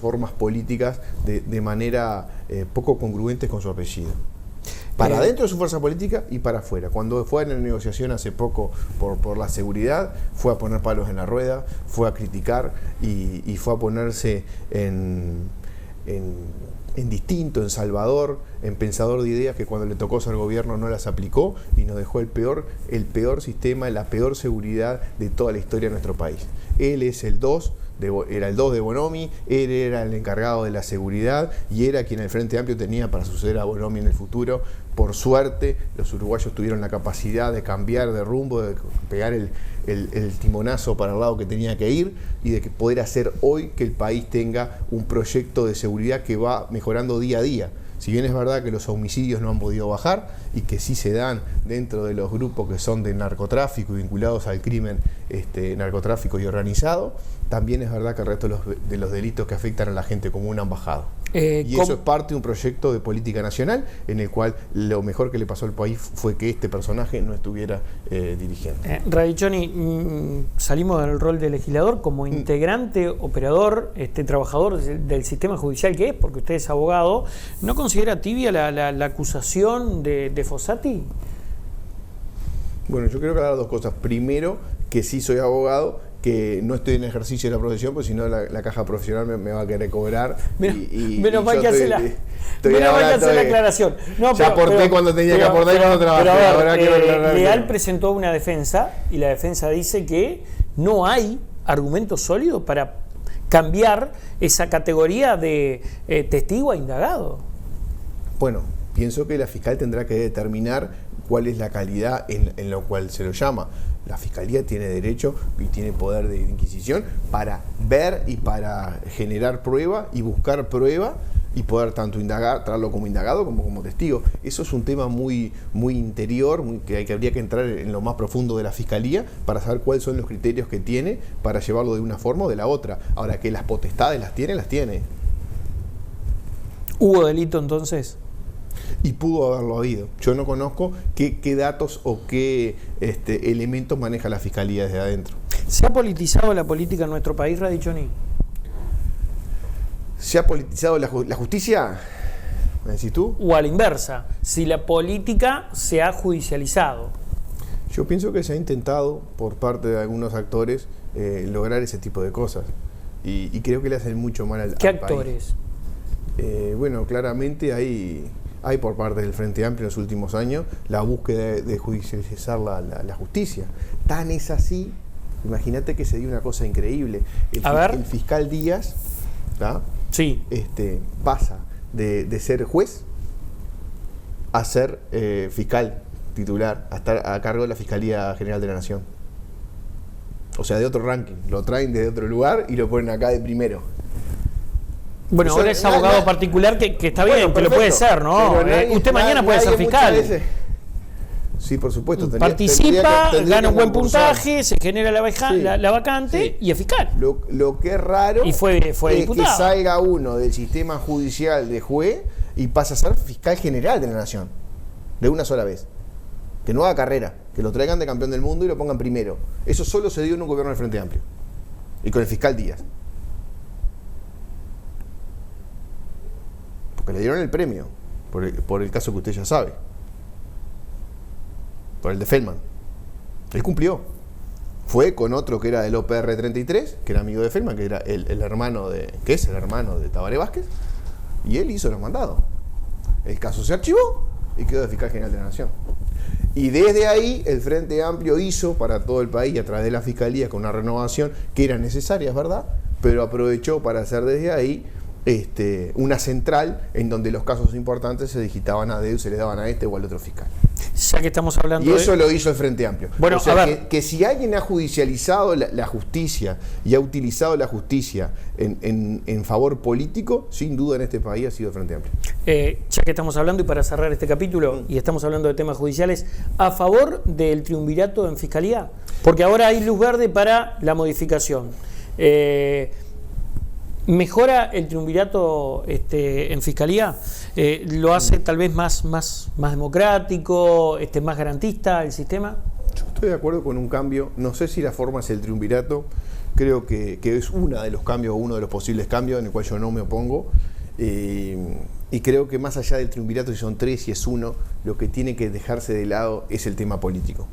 formas políticas de manera poco congruentes con su apellido. Para dentro de su fuerza política y para afuera. Cuando fue a la negociación hace poco por la seguridad, fue a poner palos en la rueda, fue a criticar y fue a ponerse en distinto, en salvador, en pensador de ideas que cuando le tocó ser gobierno no las aplicó y nos dejó el peor sistema, la peor seguridad de toda la historia de nuestro país. Él es era el 2 de Bonomi, él era el encargado de la seguridad y era quien el Frente Amplio tenía para suceder a Bonomi en el futuro. Por suerte, los uruguayos tuvieron la capacidad de cambiar de rumbo, de pegar el timonazo para el lado que tenía que ir y de que poder hacer hoy que el país tenga un proyecto de seguridad que va mejorando día a día. Si bien es verdad que los homicidios no han podido bajar y que sí se dan dentro de los grupos que son de narcotráfico y vinculados al crimen narcotráfico y organizado, también es verdad que el resto de los delitos que afectan a la gente común han bajado. Y eso es parte de un proyecto de política nacional en el cual lo mejor que le pasó al país fue que este personaje no estuviera dirigiendo. Radiccioni, salimos del rol de legislador como integrante, operador, trabajador del sistema judicial que es, porque usted es abogado. ¿No considera tibia la acusación de Fossati? Bueno, yo creo que hablar dos cosas. Primero, que sí soy abogado, que no estoy en ejercicio de la profesión, pues si no la caja profesional me va a querer cobrar. Menos mal que hace la aclaración. No, ya aporté cuando tenía que aportar y cuando trabajé. Leal presentó una defensa y la defensa dice que no hay argumentos sólidos para cambiar esa categoría de testigo a indagado. Bueno, pienso que la fiscal tendrá que determinar cuál es la calidad en lo cual se lo llama. La Fiscalía tiene derecho y tiene poder de inquisición para ver y para generar prueba y buscar prueba y poder tanto traerlo como indagado como testigo. Eso es un tema muy interior, que habría que entrar en lo más profundo de la Fiscalía para saber cuáles son los criterios que tiene para llevarlo de una forma o de la otra. Ahora, que las potestades las tiene. ¿Hubo delito entonces? Y pudo haberlo habido. Yo no conozco qué datos o qué elementos maneja la Fiscalía desde adentro. ¿Se ha politizado la política en nuestro país, Radichoni? ¿Se ha politizado la justicia? ¿Me decís tú? O a la inversa, si la política se ha judicializado. Yo pienso que se ha intentado por parte de algunos actores lograr ese tipo de cosas. Y creo que le hacen mucho mal al país. ¿Qué actores? Bueno, claramente hay por parte del Frente Amplio en los últimos años la búsqueda de judicializar la justicia. Tan es así, imagínate que se dio una cosa increíble. El fiscal Díaz, ¿tá? Sí. Pasa de ser juez a ser fiscal titular, a estar a cargo de la Fiscalía General de la Nación. O sea, de otro ranking. Lo traen de otro lugar y lo ponen acá de primero. Bueno, ahora es abogado particular que está bien, bueno, que lo puede ser, ¿no? Usted mañana puede ser fiscal. Sí, por supuesto. Participa, gana un buen puntaje, se genera la vacante y es fiscal. Lo que es raro y fue diputado. Es que salga uno del sistema judicial de juez y pasa a ser fiscal general de la Nación. De una sola vez. Que no haga carrera, que lo traigan de campeón del mundo y lo pongan primero. Eso solo se dio en un gobierno del Frente Amplio. Y con el fiscal Díaz. Porque le dieron el premio por el caso que usted ya sabe. Por el de Feldman. Él cumplió. Fue con otro que era del OPR 33, que era amigo de Feldman, que era el hermano que es el hermano de Tabaré Vázquez, y él hizo los mandados. El caso se archivó y quedó de fiscal general de la Nación. Y desde ahí el Frente Amplio hizo para todo el país, a través de la Fiscalía, con una renovación que era necesaria, es verdad, pero aprovechó para hacer desde ahí una central en donde los casos importantes se digitaban a dedo y se les daban a este o al otro fiscal. Ya que estamos hablando y eso lo hizo el Frente Amplio. Bueno, o sea, que si alguien ha judicializado la justicia y ha utilizado la justicia en favor político, sin duda en este país ha sido el Frente Amplio. Ya que estamos hablando, y para cerrar este capítulo, y estamos hablando de temas judiciales, ¿a favor del triunvirato en Fiscalía? Porque ahora hay luz verde para la modificación. ¿Mejora el triunvirato en Fiscalía? ¿Lo hace tal vez más democrático, más garantista el sistema? Yo estoy de acuerdo con un cambio. No sé si la forma es el triunvirato. Creo que es uno de los cambios, uno de los posibles cambios en el cual yo no me opongo. Y creo que más allá del triunvirato, si son tres y es uno, lo que tiene que dejarse de lado es el tema político.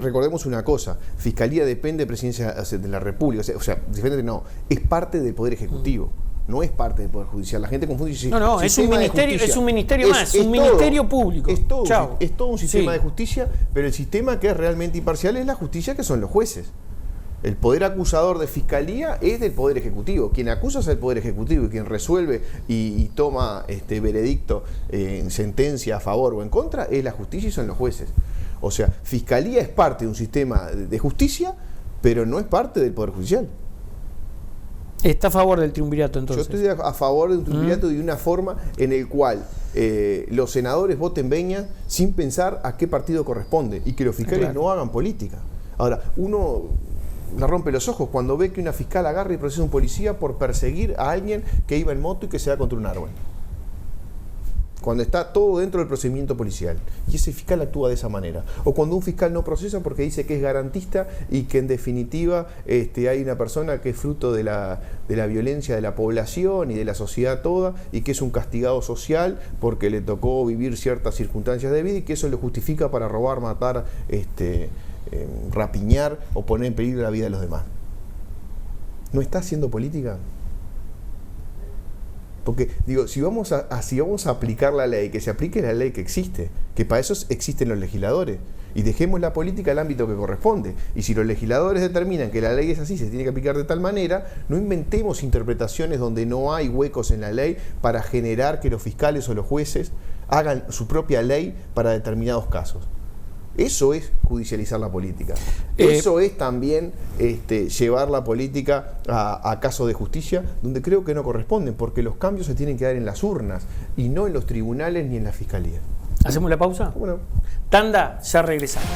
Recordemos una cosa, Fiscalía depende de Presidencia de la República, o sea, depende, no, es parte del Poder Ejecutivo, no es parte del Poder Judicial. La gente confunde. No, es un ministerio más, un ministerio público. Es todo un sistema de justicia, pero el sistema que es realmente imparcial es la justicia, que son los jueces. El poder acusador de Fiscalía es del Poder Ejecutivo. Quien acusa es el Poder Ejecutivo y quien resuelve y toma veredicto, sentencia a favor o en contra es la justicia y son los jueces. O sea, Fiscalía es parte de un sistema de justicia, pero no es parte del Poder Judicial. ¿Está a favor del triunvirato entonces? Yo estoy a favor de un triunvirato de una forma en el cual los senadores voten veña sin pensar a qué partido corresponde y que los fiscales no hagan política. Ahora, uno la rompe los ojos cuando ve que una fiscal agarra y procesa a un policía por perseguir a alguien que iba en moto y que se da contra un árbol. Cuando está todo dentro del procedimiento policial y ese fiscal actúa de esa manera, o cuando un fiscal no procesa porque dice que es garantista y que en definitiva hay una persona que es fruto de la violencia de la población y de la sociedad toda y que es un castigado social porque le tocó vivir ciertas circunstancias de vida y que eso lo justifica para robar, matar, rapiñar o poner en peligro la vida de los demás. ¿No está haciendo política? Porque, digo, si vamos a aplicar la ley, que se aplique la ley que existe, que para eso existen los legisladores, y dejemos la política al ámbito que corresponde. Y si los legisladores determinan que la ley es así, se tiene que aplicar de tal manera, no inventemos interpretaciones donde no hay huecos en la ley para generar que los fiscales o los jueces hagan su propia ley para determinados casos. Eso es judicializar la política. Eso es también llevar la política a casos de justicia donde creo que no corresponden, porque los cambios se tienen que dar en las urnas y no en los tribunales ni en la fiscalía. ¿Hacemos la pausa? Bueno. Tanda, ya regresamos.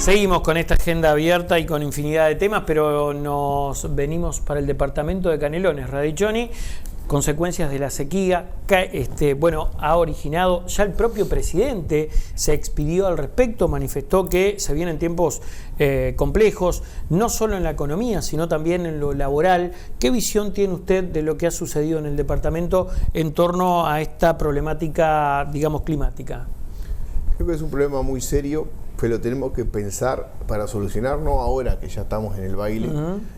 Seguimos con esta agenda abierta y con infinidad de temas, pero nos venimos para el departamento de Canelones, Radichoni. Consecuencias de la sequía, ha originado, ya el propio presidente se expidió al respecto, manifestó que se vienen tiempos complejos, no solo en la economía, sino también en lo laboral. ¿Qué visión tiene usted de lo que ha sucedido en el departamento en torno a esta problemática, digamos, climática? Creo que es un problema muy serio, pero lo tenemos que pensar para solucionarlo ahora que ya estamos en el baile.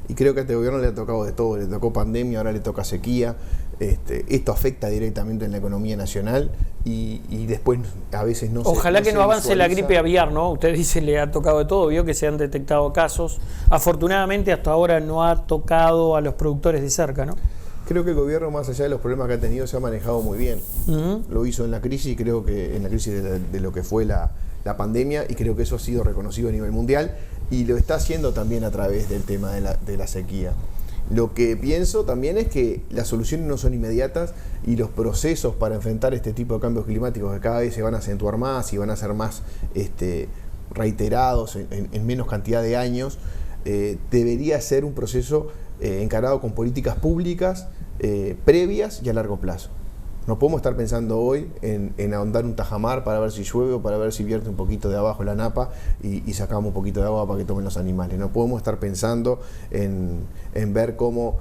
Y creo que a este gobierno le ha tocado de todo, le tocó pandemia, ahora le toca sequía. Esto afecta directamente en la economía nacional y después a veces no se Ojalá que no avance visualiza. la gripe aviar, ¿no? Usted dice le ha tocado de todo, vio que se han detectado casos. Afortunadamente hasta ahora no ha tocado a los productores de cerca, ¿no? Creo que el gobierno, más allá de los problemas que ha tenido, se ha manejado muy bien. Lo hizo en la crisis, creo que en la crisis de lo que fue la pandemia, y creo que eso ha sido reconocido a nivel mundial y lo está haciendo también a través del tema de la sequía. Lo que pienso también es que las soluciones no son inmediatas y los procesos para enfrentar este tipo de cambios climáticos que cada vez se van a acentuar más y van a ser más reiterados en menos cantidad de años, debería ser un proceso encarado con políticas públicas previas y a largo plazo. No podemos estar pensando hoy en ahondar un tajamar para ver si llueve o para ver si vierte un poquito de abajo la napa y sacamos un poquito de agua para que tomen los animales. No podemos estar pensando en ver cómo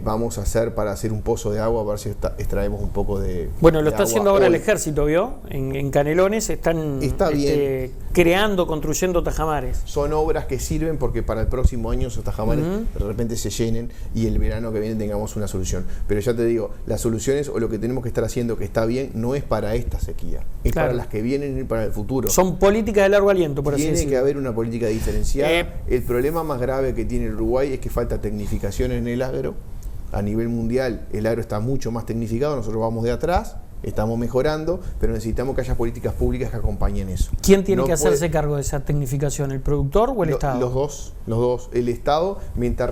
vamos a hacer para hacer un pozo de agua, a ver si extraemos un poco de Bueno, lo está haciendo ahora hoy. el ejército, ¿vio? En Canelones están bien. creando, construyendo tajamares. Son obras que sirven porque para el próximo año esos tajamares de repente se llenen y el verano que viene tengamos una solución. Pero ya te digo, las soluciones o lo que tenemos que estar haciendo que está bien no es para esta sequía, es para las que vienen y para el futuro. Son políticas de largo aliento, por así decirlo. Tiene que haber una política diferenciada. El problema más grave que tiene el Uruguay es que falta tecnificación en el agro. A nivel mundial el agro está mucho más tecnificado, nosotros vamos de atrás, estamos mejorando, pero necesitamos que haya políticas públicas que acompañen eso. ¿Quién tiene que hacerse cargo de esa tecnificación? ¿El productor o el Estado? Los dos. El Estado, mediante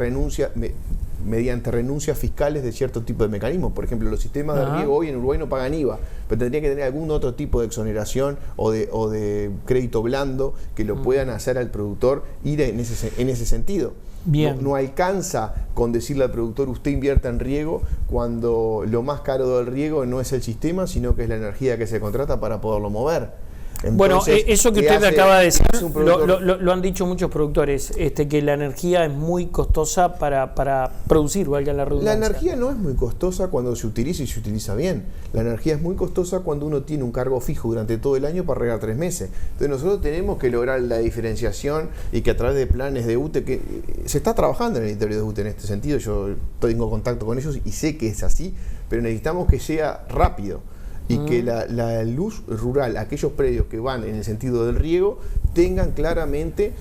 renuncias fiscales de cierto tipo de mecanismos. Por ejemplo, los sistemas de riego hoy en Uruguay no pagan IVA, pero tendría que tener algún otro tipo de exoneración o de crédito blando que lo puedan hacer al productor ir en ese sentido. Bien. No alcanza con decirle al productor usted invierta en riego cuando lo más caro del riego no es el sistema, sino que es la energía que se contrata para poderlo mover. Entonces, bueno, eso que usted acaba de decir, lo han dicho muchos productores, que la energía es muy costosa para producir, valga la redundancia. La energía no es muy costosa cuando se utiliza y se utiliza bien. La energía es muy costosa cuando uno tiene un cargo fijo durante todo el año para regar 3 meses. Entonces nosotros tenemos que lograr la diferenciación y que a través de planes de UTE, que se está trabajando en el interior de UTE en este sentido, yo tengo contacto con ellos y sé que es así, pero necesitamos que sea rápido. Y que la luz rural, aquellos predios que van en el sentido del riego, tengan claramente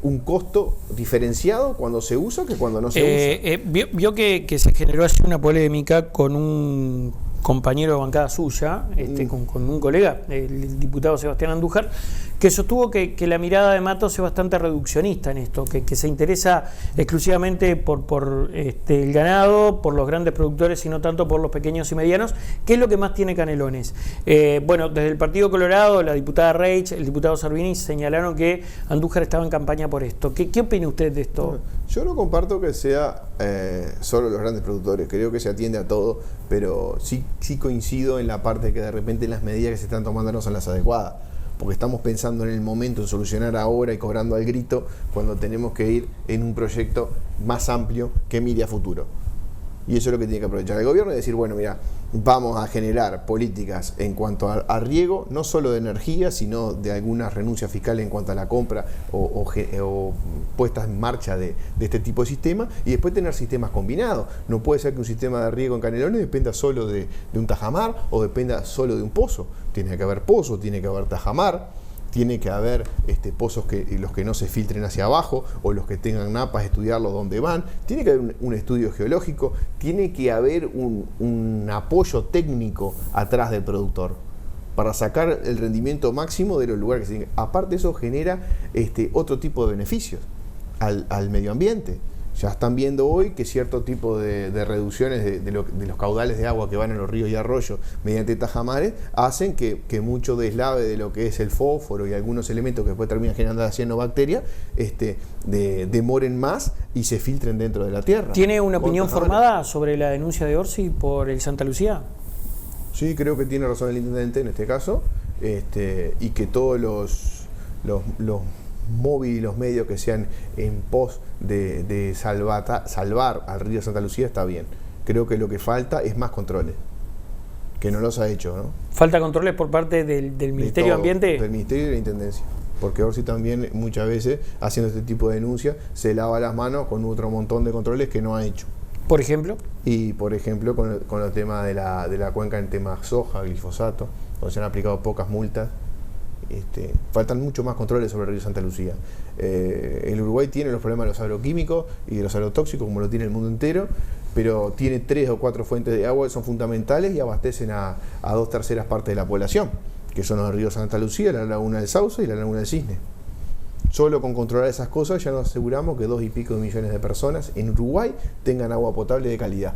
un costo diferenciado cuando se usa que cuando no se usa. Vio que se generó así una polémica con un compañero de bancada suya, con un colega, el diputado Sebastián Andújar, que sostuvo que la mirada de Matos es bastante reduccionista en esto, que se interesa exclusivamente por el ganado, por los grandes productores y no tanto por los pequeños y medianos, que es lo que más tiene Canelones. Desde el Partido Colorado, la diputada Reich, el diputado Servini señalaron que Andújar estaba en campaña por esto. ¿Qué opina usted de esto? Yo no comparto que sea solo los grandes productores, creo que se atiende a todo, pero sí coincido en la parte que de repente las medidas que se están tomando no son las adecuadas, porque estamos pensando en el momento, en solucionar ahora y cobrando al grito, cuando tenemos que ir en un proyecto más amplio que mire a futuro. Y eso es lo que tiene que aprovechar el gobierno y decir, bueno, mira, vamos a generar políticas en cuanto a riego, no solo de energía, sino de algunas renuncias fiscales en cuanto a la compra o puestas en marcha de este tipo de sistemas, y después tener sistemas combinados. No puede ser que un sistema de riego en Canelones dependa solo de un tajamar o dependa solo de un pozo. Tiene que haber pozo, tiene que haber tajamar, tiene que haber pozos los que no se filtren hacia abajo o los que tengan napas, estudiarlos dónde van. Tiene que haber un estudio geológico, tiene que haber un apoyo técnico atrás del productor para sacar el rendimiento máximo de los lugares que se tienen. Aparte, eso genera otro tipo de beneficios al medio ambiente. Ya están viendo hoy que cierto tipo de reducciones de los caudales de agua que van a los ríos y arroyos mediante tajamares hacen que mucho deslave de lo que es el fósforo y algunos elementos que después terminan generando la cianobacteria demoren más y se filtren dentro de la tierra. ¿Tiene una opinión formada sobre la denuncia de Orsi por el Santa Lucía? Sí, creo que tiene razón el intendente en este caso, y que todos los móviles y los medios que sean en pos de salvar al río Santa Lucía está bien. Creo que lo que falta es más controles, que no los ha hecho, ¿no? ¿Falta controles por parte del Ministerio de Ambiente? Del Ministerio y de la Intendencia. Porque Orsi también muchas veces, haciendo este tipo de denuncias, se lava las manos con otro montón de controles que no ha hecho. ¿Por ejemplo? Y por ejemplo con el tema de la cuenca en tema soja, glifosato, donde se han aplicado pocas multas. Faltan mucho más controles sobre el río Santa Lucía. El Uruguay tiene los problemas de los agroquímicos y de los agrotóxicos, como lo tiene el mundo entero, pero tiene 3 o 4 fuentes de agua que son fundamentales y abastecen a 2/3 partes de la población, que son los ríos Santa Lucía, la laguna del Sauce y la laguna del Cisne. Solo con controlar esas cosas ya nos aseguramos que 2 y pico de millones de personas en Uruguay tengan agua potable de calidad.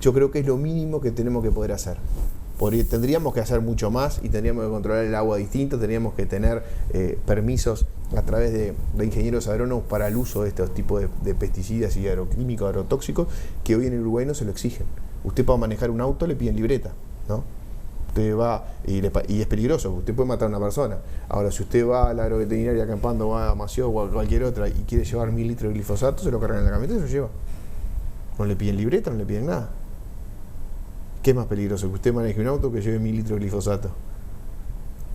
Yo creo que es lo mínimo que tenemos que poder hacer. Tendríamos que hacer mucho más y tendríamos que controlar el agua distinto, tendríamos que tener permisos a través de ingenieros agrónomos para el uso de estos tipos de pesticidas y agroquímicos, agrotóxicos, que hoy en Uruguay no se lo exigen. Usted para manejar un auto le piden libreta, ¿no? Usted va y es peligroso, usted puede matar a una persona. Ahora, si usted va a la agroveterinaria acampando, va a Mació o a cualquier otra y quiere llevar 1000 litros de glifosato, se lo cargan en la camioneta y se lo lleva. No le piden libreta, no le piden nada. ¿Qué es más peligroso? Que usted maneje un auto que lleve 1000 litros de glifosato.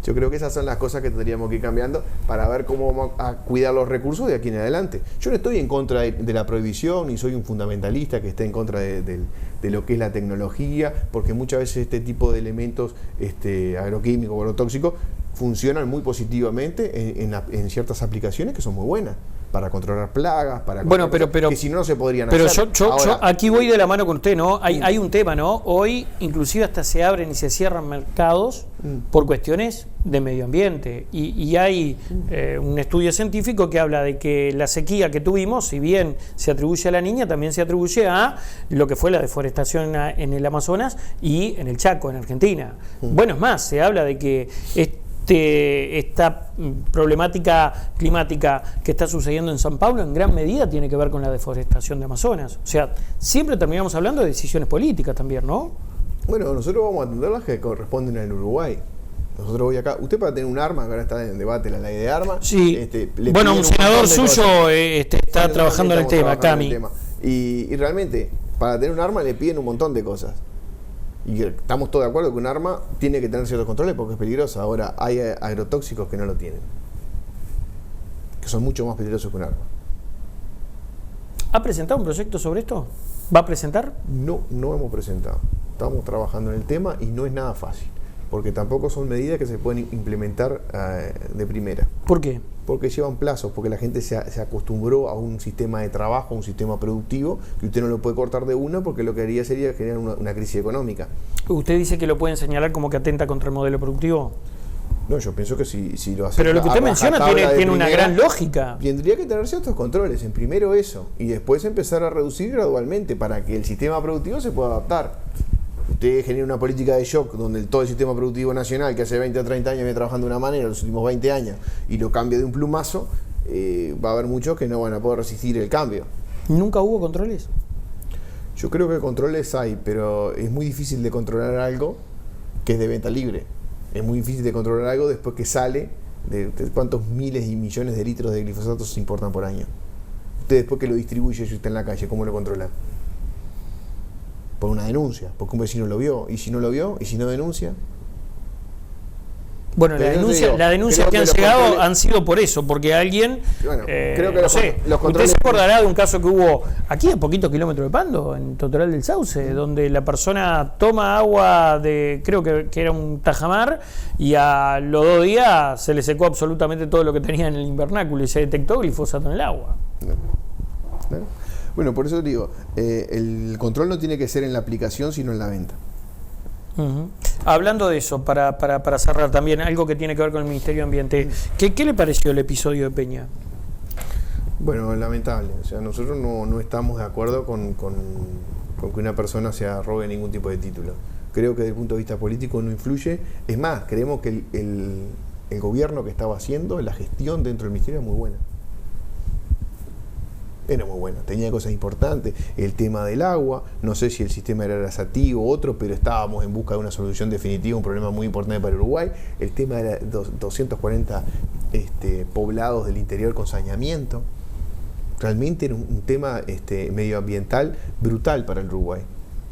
Yo creo que esas son las cosas que tendríamos que ir cambiando para ver cómo vamos a cuidar los recursos de aquí en adelante. Yo no estoy en contra de la prohibición, ni soy un fundamentalista que esté en contra de lo que es la tecnología, porque muchas veces este tipo de elementos agroquímicos o agrotóxicos funcionan muy positivamente en ciertas aplicaciones que son muy buenas. Para controlar plagas, que si no se podrían hacer. Pero yo aquí voy de la mano con usted, ¿no? Hay un tema, ¿no? Hoy inclusive hasta se abren y se cierran mercados por cuestiones de medio ambiente. Y hay un estudio científico que habla de que la sequía que tuvimos, si bien se atribuye a la Niña, también se atribuye a lo que fue la deforestación en el Amazonas y en el Chaco, en Argentina. Bueno, es más, se habla de que esta problemática climática que está sucediendo en San Pablo en gran medida tiene que ver con la deforestación de Amazonas. O sea, siempre terminamos hablando de decisiones políticas también, ¿no? Bueno, nosotros vamos a atender las que corresponden al Uruguay. Nosotros hoy acá, usted para tener un arma, que ahora está en debate la ley de armas. Sí, bueno, un senador suyo está trabajando en el tema, Cami. Y realmente, para tener un arma le piden un montón de cosas. Y estamos todos de acuerdo que un arma tiene que tener ciertos controles porque es peligrosa. Ahora, hay agrotóxicos que no lo tienen, que son mucho más peligrosos que un arma. ¿Ha presentado un proyecto sobre esto? ¿Va a presentar? No hemos presentado. Estamos trabajando en el tema y no es nada fácil, porque tampoco son medidas que se pueden implementar de primera. ¿Por qué? Porque llevan plazos, porque la gente se acostumbró a un sistema de trabajo, un sistema productivo, que usted no lo puede cortar de una, porque lo que haría sería generar una crisis económica. ¿Usted dice que lo pueden señalar como que atenta contra el modelo productivo? No, yo pienso que si lo hace. Pero lo que usted menciona tiene una gran lógica. Tendría que tener ciertos controles, en primero eso, y después empezar a reducir gradualmente para que el sistema productivo se pueda adaptar. Usted genera una política de shock donde todo el sistema productivo nacional, que hace 20 o 30 años viene trabajando de una manera, los últimos 20 años, y lo cambia de un plumazo, va a haber muchos que no van a poder resistir el cambio. ¿Nunca hubo controles? Yo creo que controles hay, pero es muy difícil de controlar algo que es de venta libre. Es muy difícil de controlar algo después que sale de cuántos miles y millones de litros de glifosato se importan por año. Usted después que lo distribuye y usted en la calle, ¿cómo lo controla? Por una denuncia, porque un vecino lo vio, y si no lo vio, y si no denuncia. Bueno, las denuncias que han llegado han sido por eso, porque alguien, creo que usted se acordará de un caso que hubo aquí a poquitos kilómetros de Pando, en Totoral del Sauce, donde la persona toma agua creo que era un tajamar, y a los 2 días se le secó absolutamente todo lo que tenía en el invernáculo y se detectó glifosato en el agua. ¿No? Bueno, por eso digo, el control no tiene que ser en la aplicación, sino en la venta. Hablando de eso, para cerrar también, algo que tiene que ver con el Ministerio de Ambiente, ¿qué le pareció el episodio de Peña? Bueno, lamentable. O sea, nosotros no estamos de acuerdo con que una persona se arrogue ningún tipo de título. Creo que desde el punto de vista político no influye. Es más, creemos que el gobierno que estaba haciendo, la gestión dentro del ministerio era muy buena. Era muy buena, tenía cosas importantes, el tema del agua, no sé si el sistema era rasativo o otro, pero estábamos en busca de una solución definitiva, un problema muy importante para Uruguay, el tema de 240 poblados del interior con saneamiento, realmente era un tema medioambiental brutal para el Uruguay.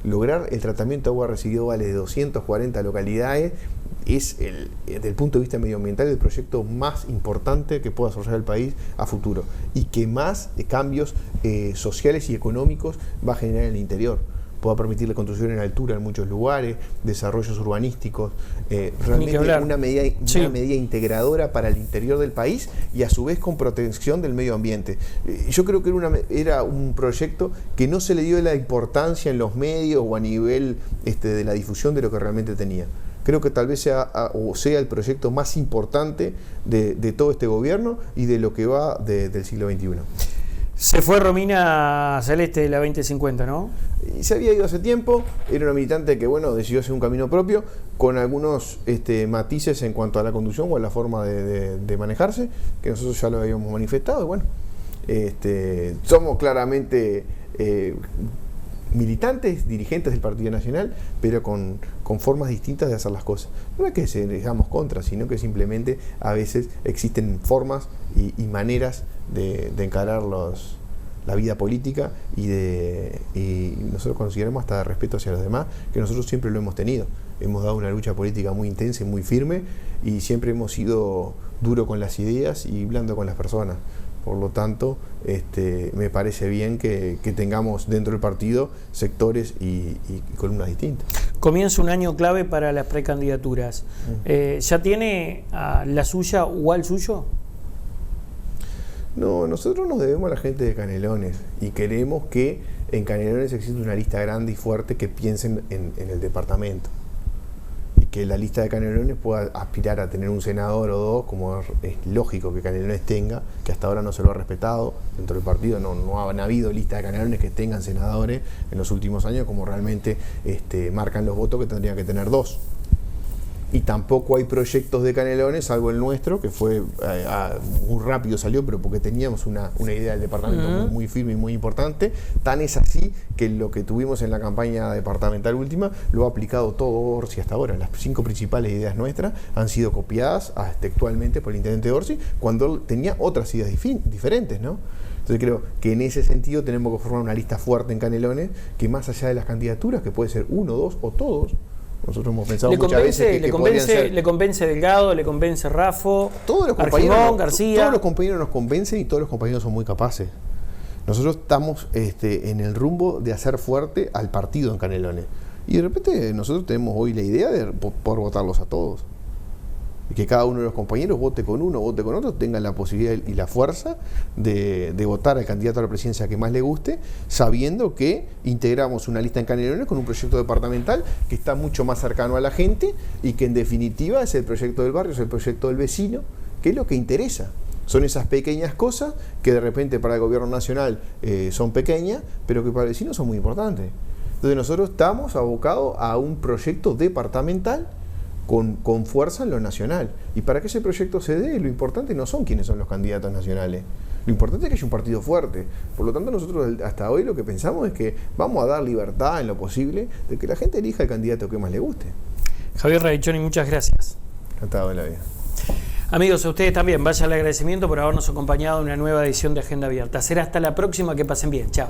Lograr el tratamiento de agua residual de 240 localidades es, desde el punto de vista medioambiental, el proyecto más importante que pueda desarrollar el país a futuro y que más cambios sociales y económicos va a generar en el interior. Pueda permitir la construcción en altura en muchos lugares, desarrollos urbanísticos, realmente una medida integradora para el interior del país y a su vez con protección del medio ambiente. Yo creo que era un proyecto que no se le dio la importancia en los medios o a nivel de la difusión de lo que realmente tenía. Creo que tal vez sea el proyecto más importante de todo este gobierno y de lo que va del siglo XXI. Se fue Romina Celeste de la 2050, ¿no? Y se había ido hace tiempo, era una militante que, decidió hacer un camino propio, con algunos matices en cuanto a la conducción o a la forma de manejarse, que nosotros ya lo habíamos manifestado, y bueno, somos claramente militantes, dirigentes del Partido Nacional, pero con formas distintas de hacer las cosas. No es que seamos contra, sino que simplemente a veces existen formas y maneras de encarar la vida política y nosotros consideramos hasta de respeto hacia los demás, que nosotros siempre lo hemos tenido. Hemos dado una lucha política muy intensa y muy firme y siempre hemos sido duro con las ideas y blando con las personas. Por lo tanto, me parece bien que tengamos dentro del partido sectores y columnas distintas. Comienza un año clave para las precandidaturas. ¿Ya tiene la suya o al suyo? No, nosotros nos debemos a la gente de Canelones y queremos que en Canelones exista una lista grande y fuerte que piensen en el departamento. Y que la lista de Canelones pueda aspirar a tener un senador o dos, como es lógico que Canelones tenga, que hasta ahora no se lo ha respetado dentro del partido. No han habido listas de Canelones que tengan senadores en los últimos años, como realmente marcan los votos que tendrían que tener dos. Y tampoco hay proyectos de Canelones, salvo el nuestro, que fue muy rápido salió, pero porque teníamos una idea del departamento muy firme y muy importante. Tan es así que lo que tuvimos en la campaña departamental última lo ha aplicado todo Orsi hasta ahora. Las 5 principales ideas nuestras han sido copiadas textualmente por el intendente Orsi, cuando él tenía otras ideas diferentes, ¿no? Entonces creo que en ese sentido tenemos que formar una lista fuerte en Canelones, que más allá de las candidaturas, que puede ser 1, 2 o todos, nosotros hemos pensado muchas veces que le convence Delgado, le convence Raffo, todos los Argimón, García. Todos los compañeros nos convencen y todos los compañeros son muy capaces. Nosotros estamos en el rumbo de hacer fuerte al partido en Canelones. Y de repente nosotros tenemos hoy la idea de poder votarlos a todos. Y que cada uno de los compañeros vote con uno, vote con otro, tengan la posibilidad y la fuerza de votar al candidato a la presidencia que más le guste, sabiendo que integramos una lista en Canelones con un proyecto departamental que está mucho más cercano a la gente y que en definitiva es el proyecto del barrio, es el proyecto del vecino, que es lo que interesa. Son esas pequeñas cosas que de repente para el gobierno nacional son pequeñas, pero que para el vecino son muy importantes. Entonces nosotros estamos abocados a un proyecto departamental con fuerza en lo nacional. Y para que ese proyecto se dé, lo importante no son quiénes son los candidatos nacionales. Lo importante es que haya un partido fuerte. Por lo tanto, nosotros hasta hoy lo que pensamos es que vamos a dar libertad en lo posible de que la gente elija el candidato que más le guste. Javier Raviccioni, muchas gracias. Encantado de la vida. Amigos, a ustedes también, vaya el agradecimiento por habernos acompañado en una nueva edición de Agenda Abierta. Será hasta la próxima, que pasen bien. Chao.